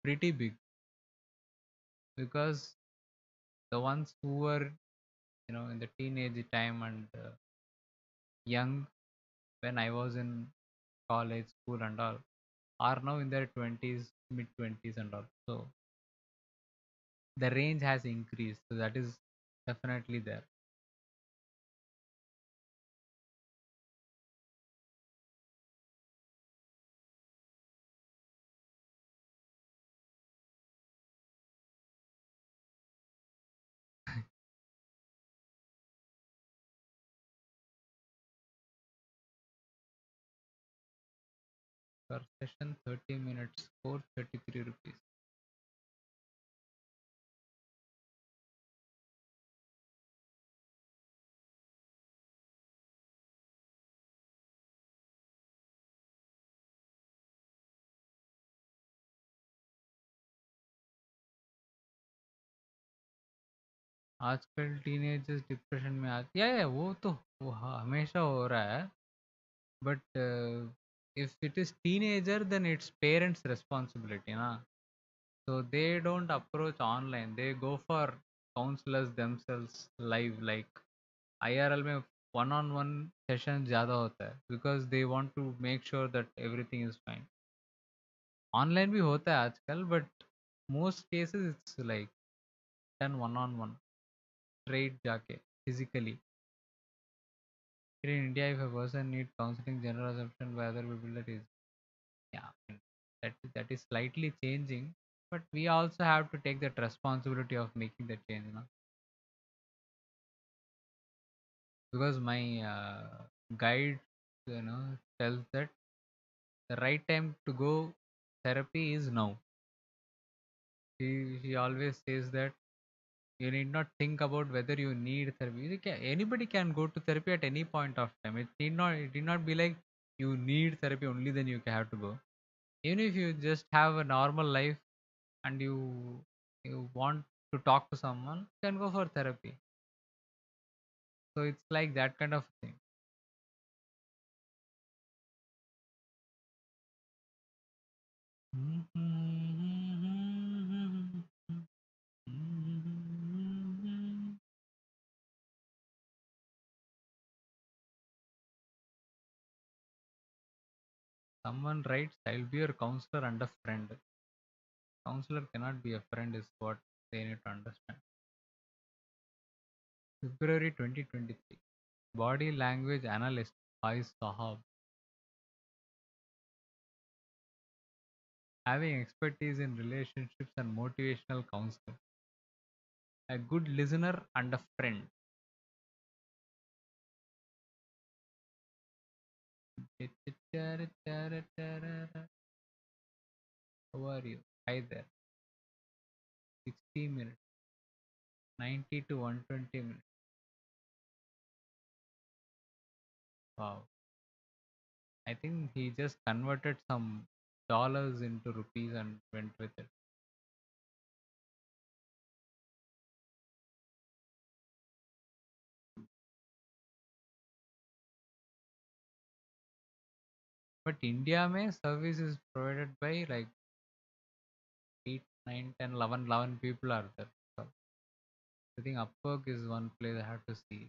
pretty big, because the ones who were in the teenage time and young when I was in college, school and all, are now in their 20s, mid 20s and all. So the range has increased. So that is definitely there. per session 30 minutes, 433 rupees. आजकल teenagers depression में आ या वो हमेशा हो रहा है but if it is teenager then it's parents responsibility na, so they don't approach online, they go for counselors themselves live like IRL में one on one session ज़्यादा होता है because they want to make sure that everything is fine. Online भी होता है आजकल but most cases it's like done one on one straight जाके physically. Here in India if a person needs counseling general assumption by other people that is yeah that is slightly changing but we also have to take that responsibility of making the change, you know, because my guide, you know, tells that the right time to go therapy is now. He always says that you need not think about whether you need therapy. Anybody can go to therapy at any point of time. It need not be like you need therapy only then you have to go. Even if you just have a normal life and you want to talk to someone, you can go for therapy. So it's like that kind of thing. Someone writes, I'll be your counselor and a friend. Counselor cannot be a friend, is what they need to understand. February 2023. Body language analyst Faiz Sahab. Having expertise in relationships and motivational counseling. A good listener and a friend. How are you? Hi there. 60 minutes. 90 to 120 minutes. Wow. I think he just converted some dollars into rupees and went with it. But India mein service is provided by like 8, 9, 10, 11, 11 people are there. So I think Upwork is one place I have to see.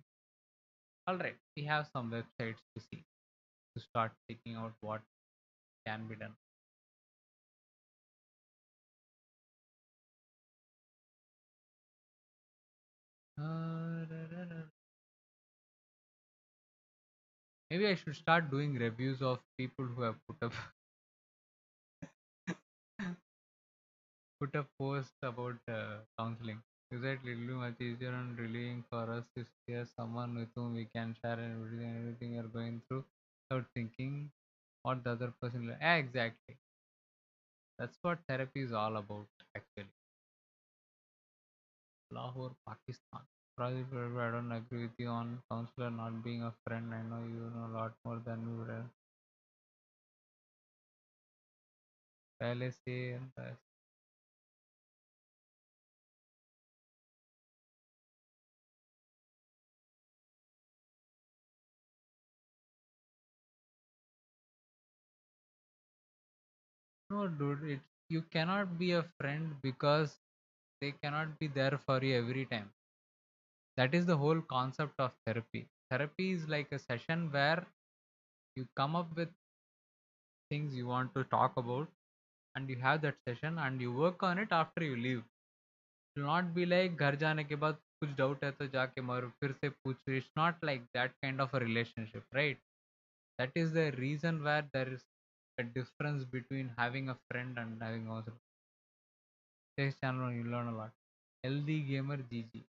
Alright, we have some websites to see to start checking out what can be done. Maybe I should start doing reviews of people who have put a post about counseling. Is that it will be much easier and relieving for us to hear someone with whom we can share everything you're going through without thinking what the other person will. Yeah, exactly. That's what therapy is all about, actually. Lahore, Pakistan. Pradeep, I don't agree with you on counselor not being a friend. I know you know a lot more than me, but पहले से no, dude. You cannot be a friend because they cannot be there for you every time. That is the whole concept of therapy. Therapy is like a session where you come up with things you want to talk about and you have that session and you work on it after you leave. It will not be like घर जाने के बाद कुछ doubt है तो जाके मर फिर से पूछ. It's not like that kind of a relationship, right? That is the reason where there is a difference between having a friend and having also. This channel you learn a lot. Healthy gamer GG.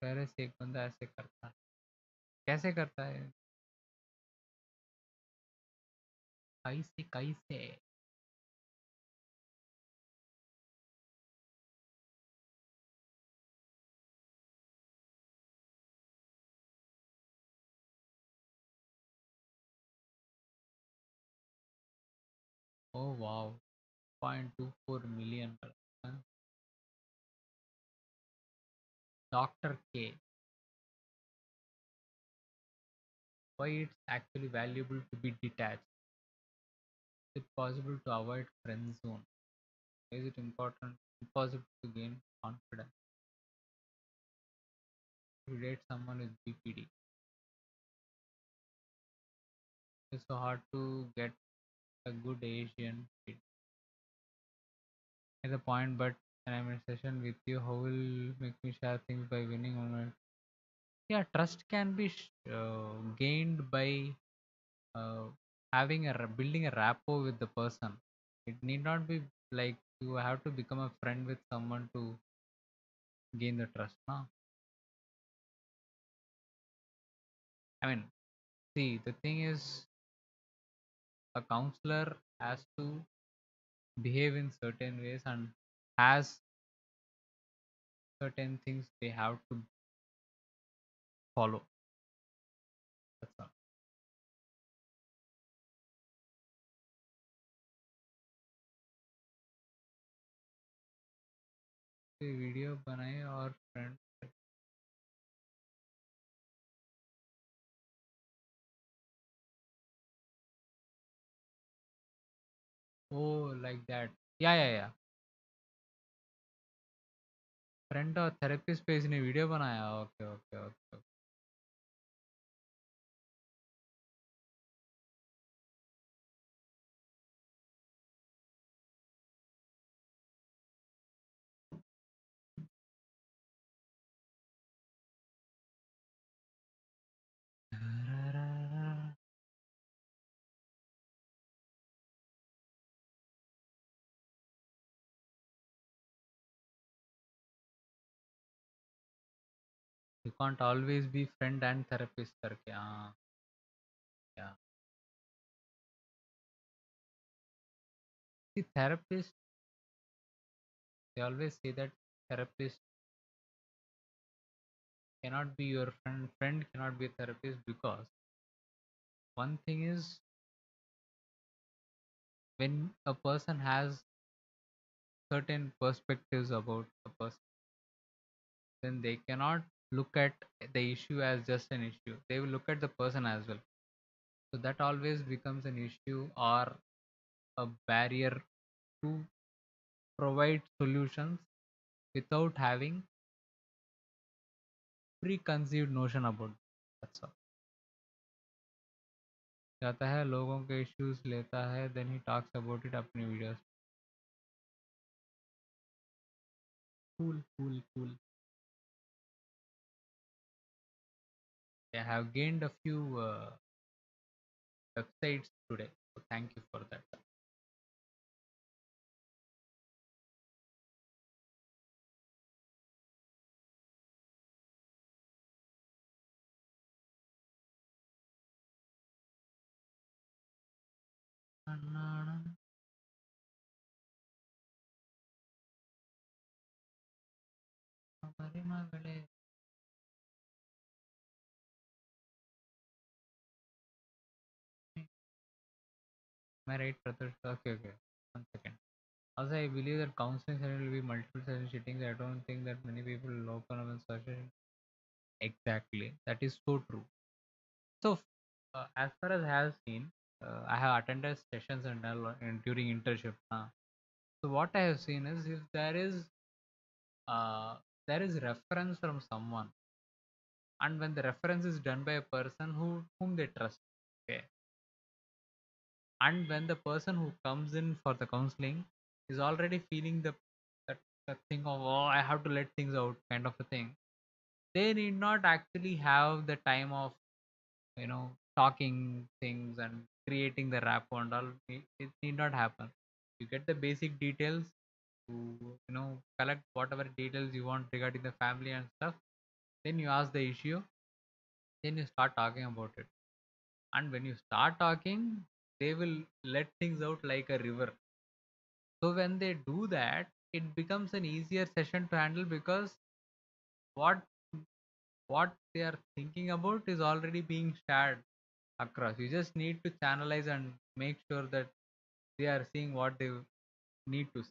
पहले से एक बंदा ऐसे करता है. कैसे करता है? कैसे कैसे? Oh wow, 0.24 million. Dr. K. Why it's actually valuable to be detached? Is it possible to avoid friend zone? Is it important? Impossible to gain confidence? To date someone with BPD. It's so hard to get a good Asian kid. At the point, but when I'm in a session with you, how will make me share things by winning moment? Yeah, trust can be gained by uh, building a rapport with the person. It need not be like you have to become a friend with someone to gain the trust. No, I mean, see, the thing is, a counselor has to behave in certain ways and has certain things they have to follow. That's all. कोई video बनाए और friend oh like that yeah friend और therapist पे इसने video बनाया okay okay okay you can't always be friend and therapist करके हाँ yeah see therapist they always say that therapist cannot be your friend cannot be a therapist because one thing is when a person has certain perspectives about a person then they cannot look at the issue as just an issue they will look at the person as well so that always becomes an issue or a barrier to provide solutions without having preconceived notion about that's all जाता है लोगों के issues लेता है then he talks about it अपनी videos cool cool cool I have gained a few websites today so thank you for that am I right Prathur? Okay one second also I believe that counseling session will be multiple session sittings I don't think that many people will open up and session exactly that is so true so as far as I have seen I have attended sessions and all during internship so what I have seen is if uh, there is reference from someone and when the reference is done by a person whom they trust okay and when the person who comes in for the counseling is already feeling that, that thing of oh I have to let things out kind of a thing they need not actually have the time of talking things and creating the rapport and all it need not happen you get the basic details to collect whatever details you want regarding the family and stuff then you ask the issue then you start talking about it. And when you start talking, they will let things out like a river. So when they do that, it becomes an easier session to handle because what what they are thinking about is already being shared across. You just need to channelize and make sure that they are seeing what they need to see.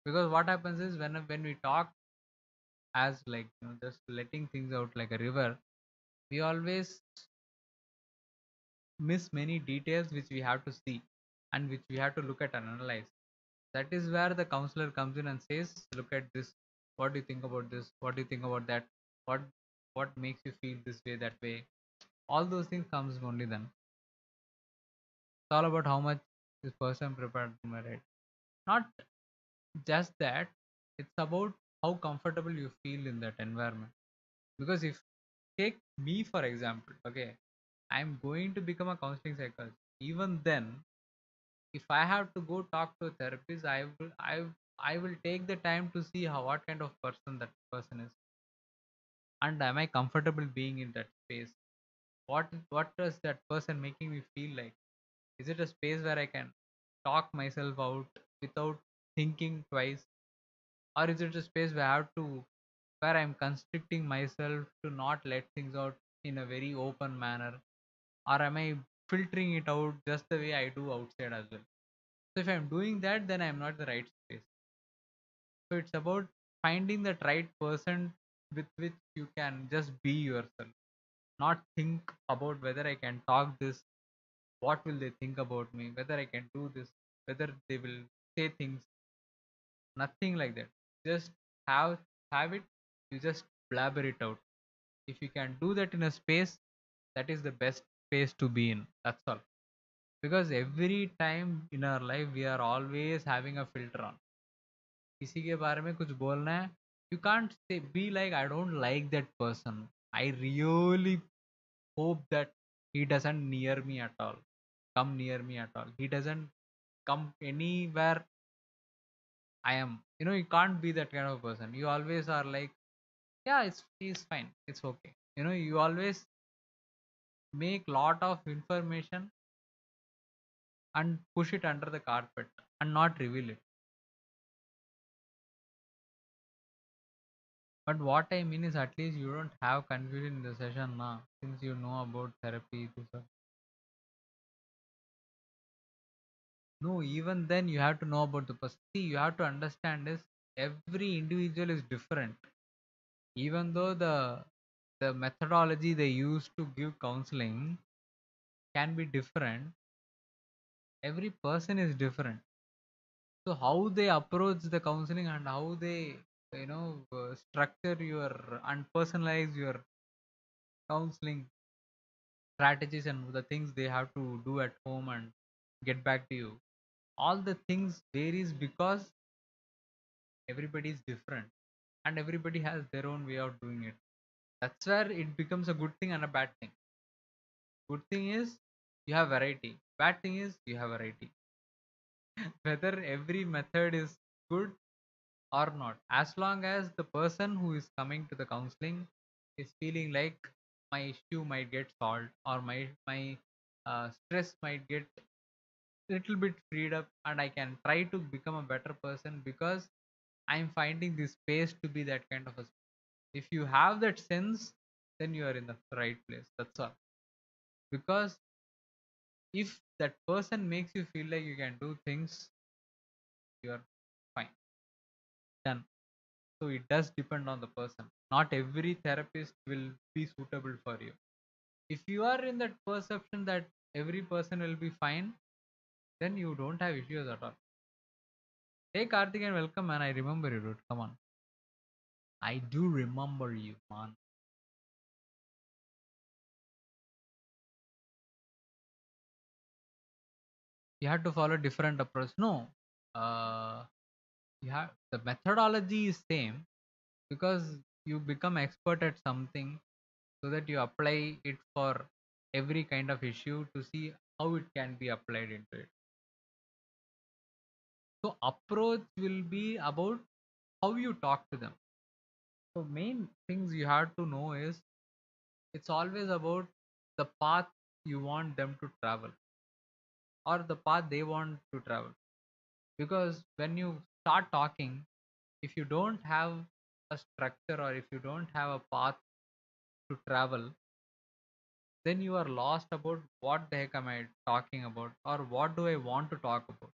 Because what happens is when we talk as like just letting things out like a river, we always miss many details which we have to see and which we have to look at and analyze. That is where the counselor comes in and says, look at this, what do you think about this, what do you think about that, what what makes you feel this way, that way. All those things comes only then. It's all about how much this person prepared to narrate. Not just that, it's about how comfortable you feel in that environment. Because if take me for example, okay, I'm going to become a counseling psychologist. Even then, if I have to go talk to a therapist, I will take the time to see how what kind of person that person is, and am I comfortable being in that space. What is that person making me feel like? Is it a space where I can talk myself out without thinking twice, or is it a space where I have to, where I'm constricting myself to not let things out in a very open manner, or am I filtering it out just the way I do outside as well? So if I'm doing that, then I'm not the right space. So it's about finding that right person with which you can just be yourself, not think about whether I can talk this, what will they think about me, whether I can do this, whether they will say things, nothing like that. Just have it, you just blabber it out. If you can do that in a space, that is the best space to be in. That's all. Because every time in our life we are always having a filter on. किसी के बारे में कुछ बोलना है, you can't say be like I don't like that person. I really hope that he doesn't near me at all. Come near me at all. He doesn't come anywhere I am. You can't be that kind of person. You always are like, yeah, he's fine. It's okay. You always make lot of information and push it under the carpet and not reveal it. But what I mean is at least you don't have confusion in the session now, since you know about therapy. No, even then you have to know about the person. See, you have to understand is every individual is different. Even though the methodology they use to give counseling can be different, every person is different. So how they approach the counseling and how they structure your and personalize your counseling strategies and the things they have to do at home and get back to you, all the things varies because everybody is different and everybody has their own way of doing it. That's where it becomes a good thing and a bad thing. Good thing is you have variety, bad thing is you have variety. Whether every method is good or not, as long as the person who is coming to the counseling is feeling like my issue might get solved, or my stress might get little bit freed up, and I can try to become a better person because I'm finding this space to be that kind of a. If you have that sense, then you are in the right place. That's all. Because if that person makes you feel like you can do things, you are fine, done. So it does depend on the person. Not every therapist will be suitable for you. If you are in that perception that every person will be fine, then you don't have issues at all. Hey Karthik and welcome, man. I remember you, dude. Come on. I do remember you, man. You have to follow different approach. No, uh, you have the methodology is same because you become expert at something so that you apply it for every kind of issue to see how it can be applied into it. So approach will be about how you talk to them. So main things you have to know is It's always about the path you want them to travel, or the path they want to travel. Because when you start talking, if you don't have a structure, or if you don't have a path to travel, then you are lost about what the heck am I talking about, or what do I want to talk about.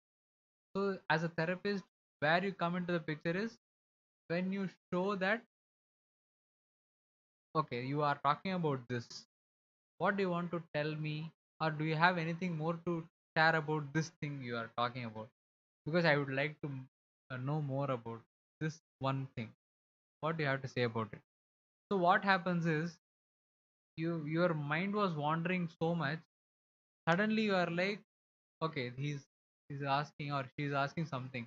So as a therapist, where you come into the picture is when you show that, okay, you are talking about this, what do you want to tell me, or do you have anything more to share about this thing you are talking about, because I would like to know more about this one thing. What do you have to say about it? So what happens is, your mind was wandering so much. Suddenly you are like, okay, he's asking or she's asking something,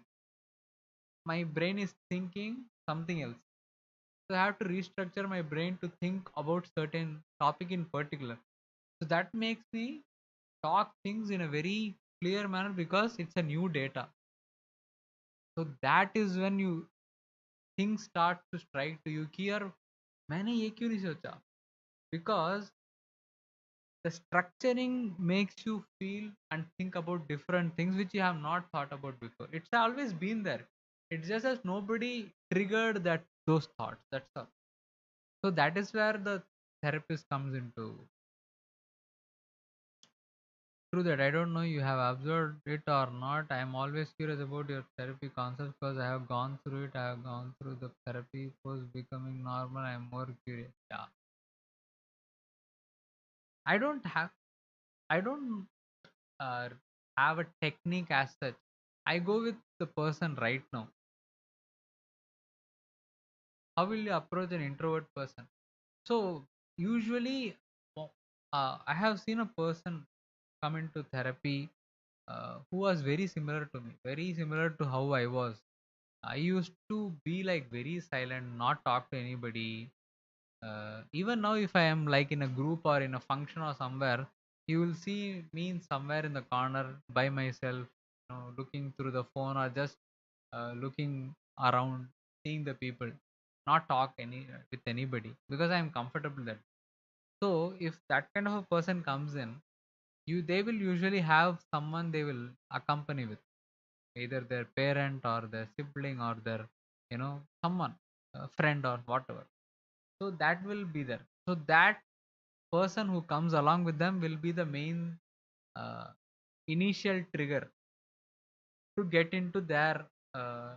my brain is thinking something else. So I have to restructure my brain to think about certain topic in particular. So that makes me talk things in a very clear manner, because it's a new data. So that is when you things start to strike to you कि यार मैंने ये क्यों नहीं सोचा, because the structuring makes you feel and think about different things which you have not thought about before. It's always been there. It's just as nobody triggered those thoughts. That's all. So that is where the therapist comes into. True that. I don't know you have observed it or not. I am always curious about your therapy concepts because I have gone through it. I have gone through the therapy post becoming normal. I am more curious. Yeah. I don't have. I don't uh, have a technique as such. I go with the person right now. How will you approach an introvert person? So usually, I have seen a person come into therapy who was very similar to me, very similar to how I was. I used to be like very silent, not talk to anybody. Even now, if I am like in a group or in a function or somewhere, you will see me in somewhere in the corner by myself, looking through the phone, or just looking around, seeing the people, not talk any with anybody, because I am comfortable there. So if that kind of a person comes in, they will usually have someone they will accompany with, either their parent or their sibling or their someone, a friend or whatever. So that will be there. So that person who comes along with them will be the main uh, initial trigger to get into their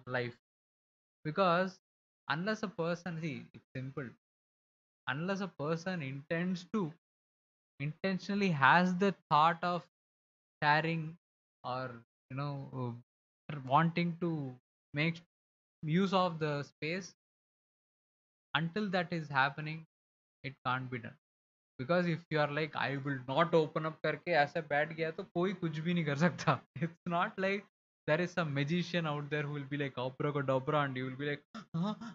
life. Because unless a person, see, it's simple, unless a person intends to intentionally has the thought of sharing, or wanting to make use of the space, until that is happening, it can't be done. Because if you are like, I will not open up करके ऐसे बैठ गया तो कोई कुछ भी नहीं कर सकता. It's not like there is some magician out there who will be like abracadabra and you will be like,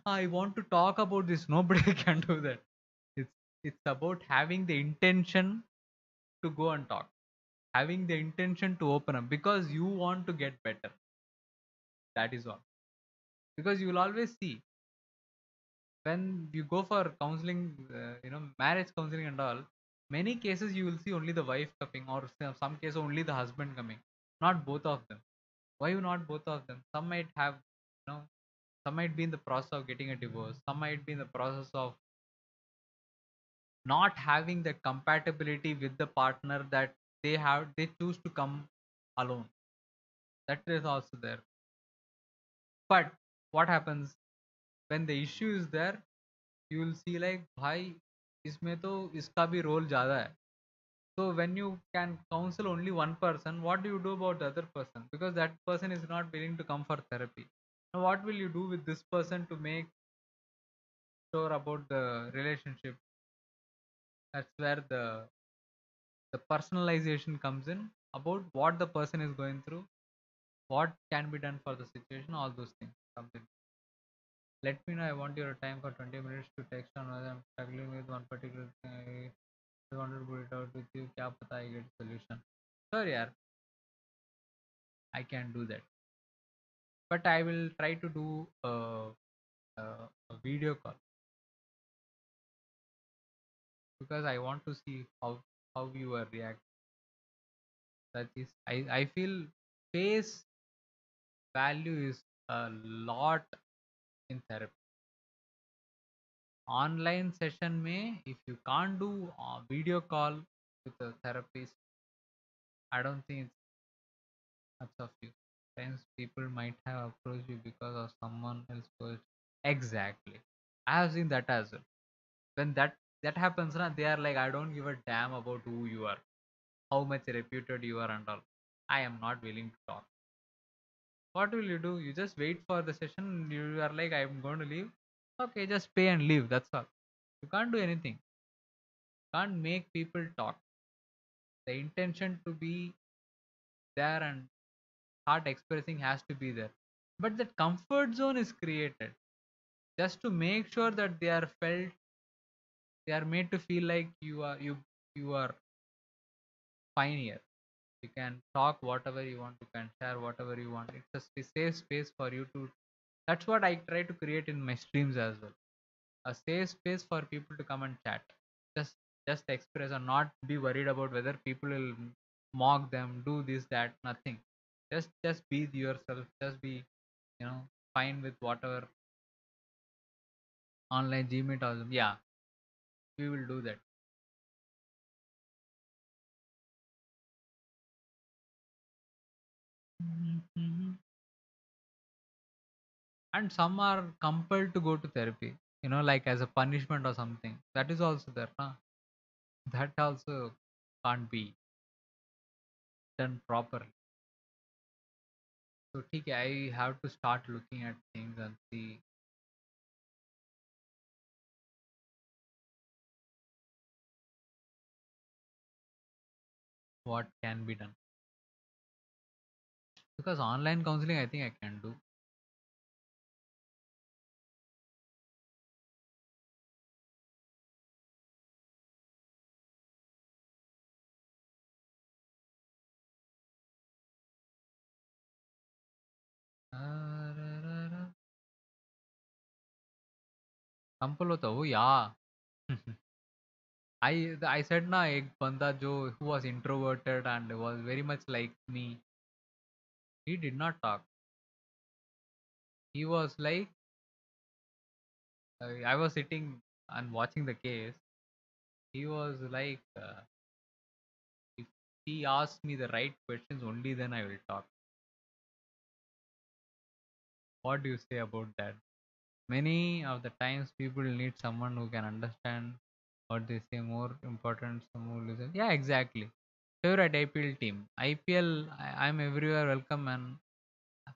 I want to talk about this. Nobody can do that. It's about having the intention to go and talk, having the intention to open up because you want to get better. That is all. Because you will always see when you go for counseling, marriage counseling and all, many cases you will see only the wife coming, or some cases only the husband coming, not both of them. Why not both of them? Some might have, some might be in the process of getting a divorce, some might be in the process of not having the compatibility with the partner that they choose to come alone. That is also there. But what happens when the issue is there, you will see like भाई इसमें तो इसका भी role ज़्यादा है. So when you can counsel only one person, what do you do about the other person? Because that person is not willing to come for therapy. Now what will you do with this person to make sure about the relationship? That's where the personalization comes in, about what the person is going through, what can be done for the situation, all those things comes in. Let me know. I want your time for 20 minutes to text on whether I'm struggling with one particular thing. I wanted to put it out with you. क्या पता I get solution. Sure यार, I can do that. But I will try to do a, a video call. because I want to see how you are react. That is, I feel face value is a lot in therapy. Online session may, if you can't do video call with a therapist, I don't think it's much of you. Sometimes people might have approached you because of someone else first. Exactly. I have seen that as well. When that happens, na, they are like, I don't give a damn about who you are, how much reputed you are and all. I am not willing to talk. What will you do? You just wait for the session. You are like, I'm going to leave. Okay, just pay and leave. That's all. You can't do anything. Can't make people talk. The intention to be there and start expressing has to be there. But that comfort zone is created just to make sure that they are made to feel like you are fine here. You can talk whatever you want, you can share whatever you want. It's a safe space for you to. That's what I try to create in my streams as well. A safe space for people to come and chat. Just just express and not be worried about whether people will mock them, do this, that, nothing. Just be yourself. Just be, fine with whatever online Gmeet or yeah, we will do that. Mhm. And some are compelled to go to therapy, like as a punishment or something. That is also there, na? That also can't be done properly. So ठीक है, I have to start looking at things and see what can be done. Because online counseling, I think I can do. Sample होता हो या I said na एक बंदा जो who was introverted and was very much like me, he did not talk. He was like, I was sitting and watching the case. He was like, if he asks me the right questions, only then I will talk. What do you say about that? Many of the times people need someone who can understand what they say, more important, someone who listen. Yeah, exactly. Favorite IPL team. IPL, I'm everywhere welcome, and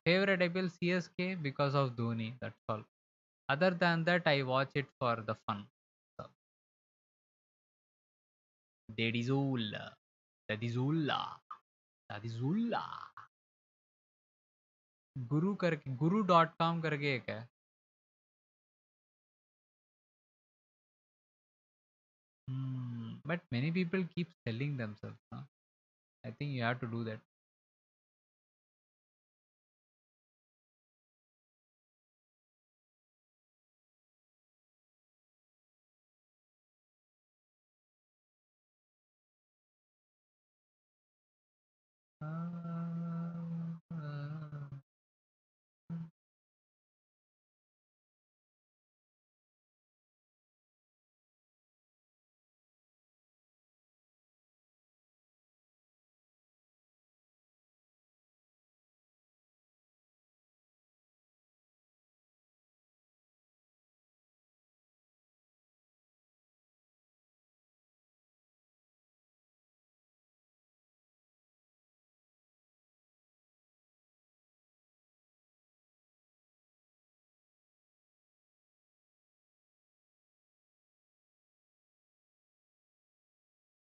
favorite IPL CSK because of Dhoni. That's all. Other than that, I watch it for the fun. So, that is all. That is all. That is all. Guru.com करके एक है. But many people keep selling themselves. Huh? I think you have to do that.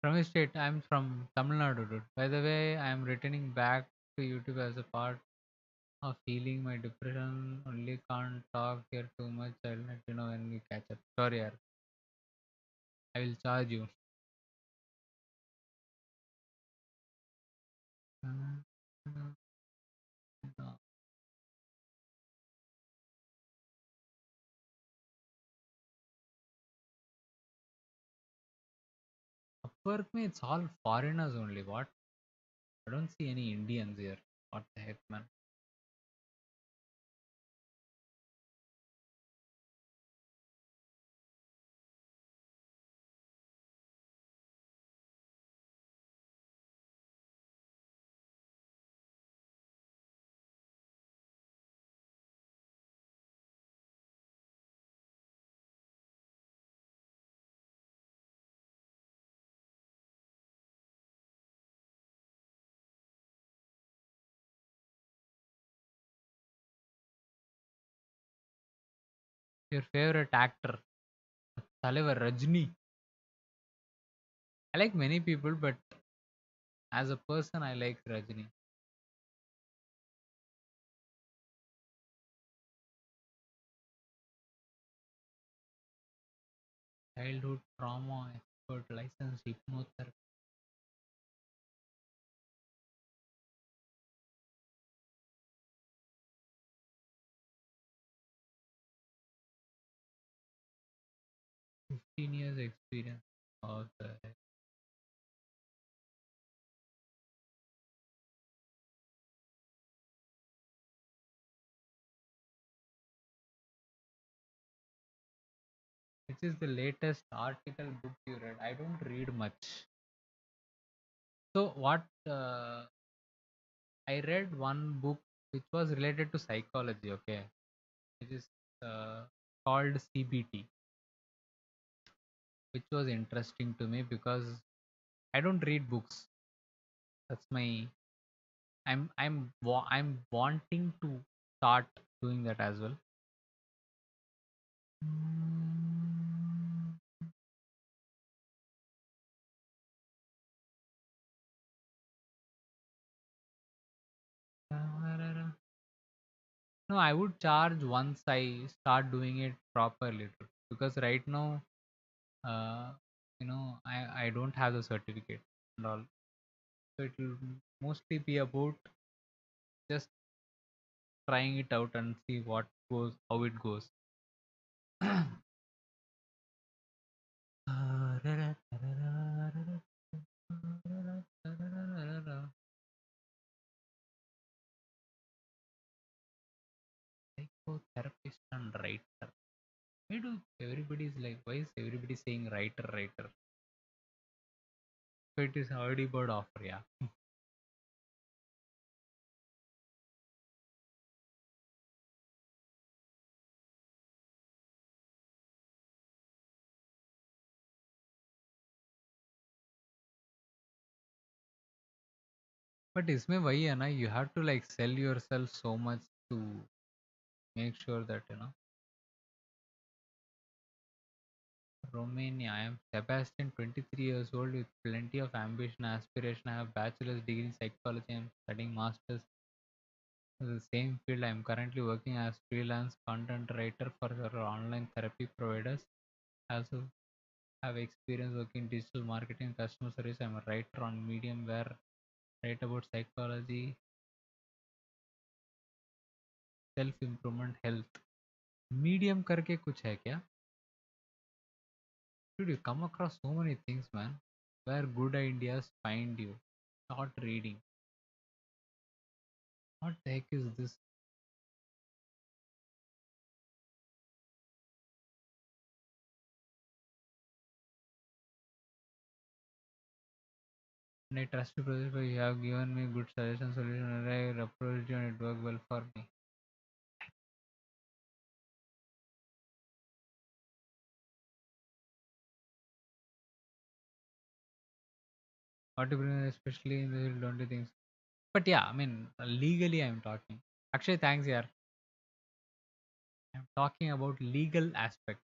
From which state? I'm from Tamil Nadu, dude. By the way, I'm returning back to YouTube as a part of healing my depression. Only can't talk here too much. I'll let you know when we catch up. Sorry, yaar. I will charge you. Upwork me, it's all foreigners only. What? I don't see any Indians here. What the heck, man? Your favorite actor? தலைவர் Rajni. I like many people, but as a person, I like Rajni. Childhood trauma expert, licensed hypnotherapist. 15 years experience. What the heck? Which is the latest article book you read? I don't read much. So what? I read one book which was related to psychology. Okay, which is uh, called CBT, which was interesting to me because I don't read books. That's my. I'm wanting to start doing that as well. Mm, No, I would charge once I start doing it properly because right now, uh, I don't have the certificate and all, so it will mostly be about just trying it out and see what goes, how it goes. Psychotherapist and writer. Why do everybody is like? Why is everybody saying writer, writer? So it is already bird offer, yeah. But इसमें वही है ना, you have to like sell yourself so much to make sure that Romania. I am Sebastian, 23 years old with plenty of ambition, aspiration. I have bachelor's degree in psychology. I am studying masters in the same field. I am currently working as freelance content writer for our online therapy providers. I also have experience working in digital marketing, customer service. I am a writer on Medium where I write about psychology, self improvement, health. Medium करके कुछ है क्या? Dude, you come across so many things, man, where good ideas find you. Start reading. What the heck is this? And I trust you, brother, but you have given me good suggestion, solution, and I approached you and it worked well for me. What to bring, especially in the don't you think so? But yeah, I mean, legally I'm talking. Actually, thanks, yeah. I'm talking about legal aspect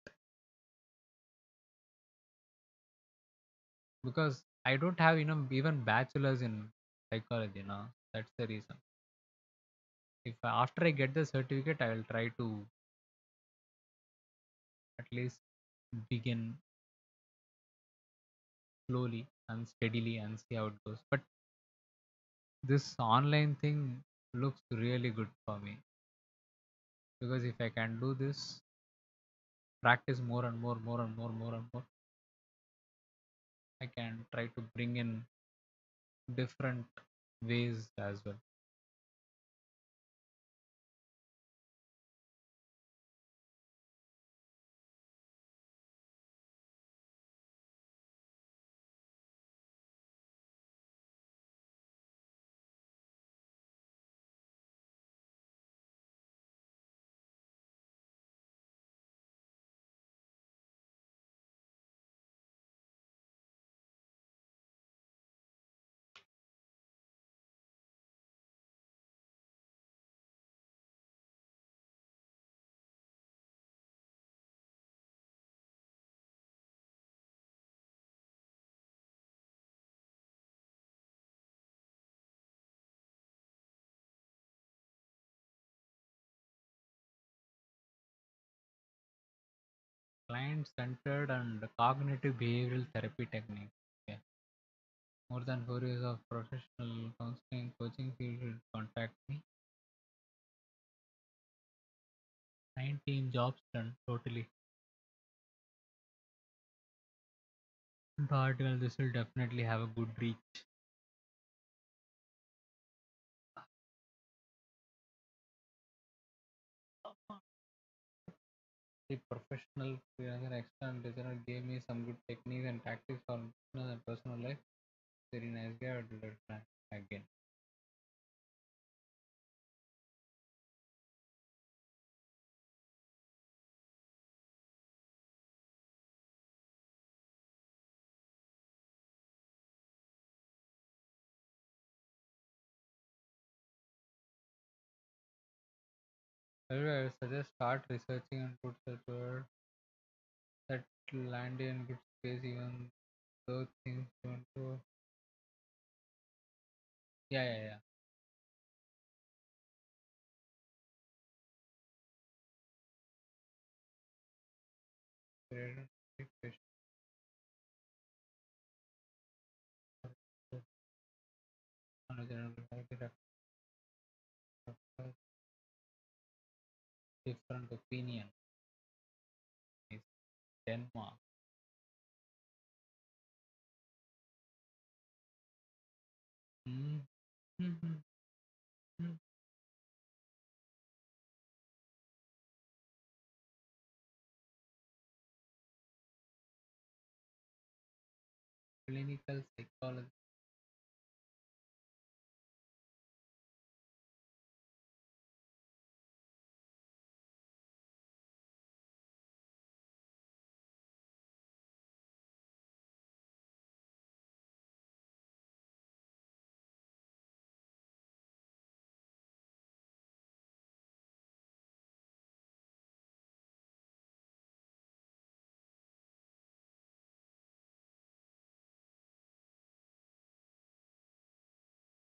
because I don't have even bachelor's in psychology now. That's the reason. If after I get the certificate, I will try to at least begin slowly and steadily and see how it goes. But this online thing looks really good for me because if I can do this, practice more and more, more and more, more and more, I can try to bring in different ways as well. Client centered and cognitive behavioral therapy technique. Okay. More than 4 years of professional counseling coaching field will contact me. 19 jobs done totally. The article, this will definitely have a good reach. The professional freelancer external designer gave me some good techniques and tactics for business and personal life. Very nice guy. I would like to try again. However, I would suggest start researching and put such word that land in good space even though things don't go. Yeah, yeah, yeah. Create a question on a general different opinion is Denmark. Mm. Mhm. Mm. Clinical psychology.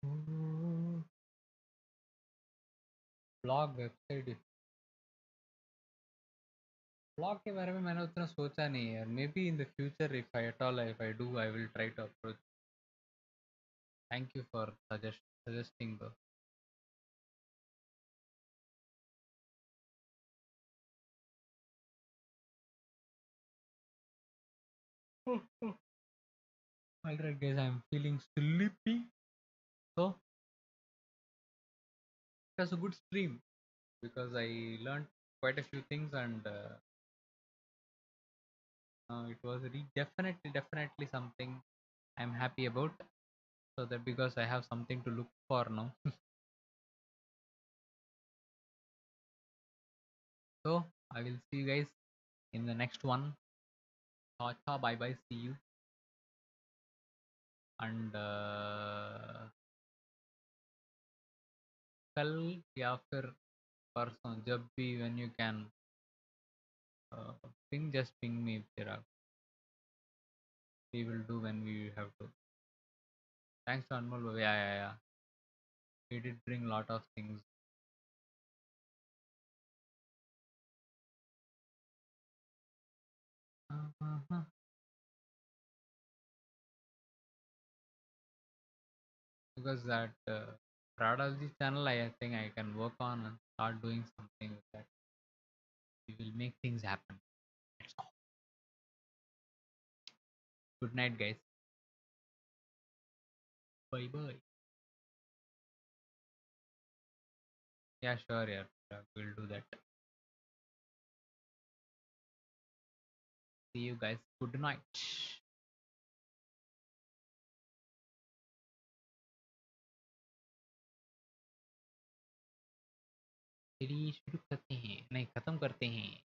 Oh, blog website. Blog के बारे में मैंने उतना सोचा नहीं है यार maybe in the future if I at all if I do I will try to approach thank you for suggesting the alright guys I'm feeling sleepy so it was a good stream because I learned quite a few things and it was definitely something I'm happy about so that because I have something to look for now so I will see you guys in the next one Tata bye bye see you and कल या फिर परसों जब भी when you can ping just ping me Chirag we will do when we have to thanks to Anmol yeah he did bring lot of things uh-huh. Because that Pradosh channel I think I can work on and start doing something with that we will make things happen let's go good night guys Bye bye. Yeah, sure, yeah. We'll do that. See you guys. Good night. चलिए शुरू करते हैं नहीं खत्म करते हैं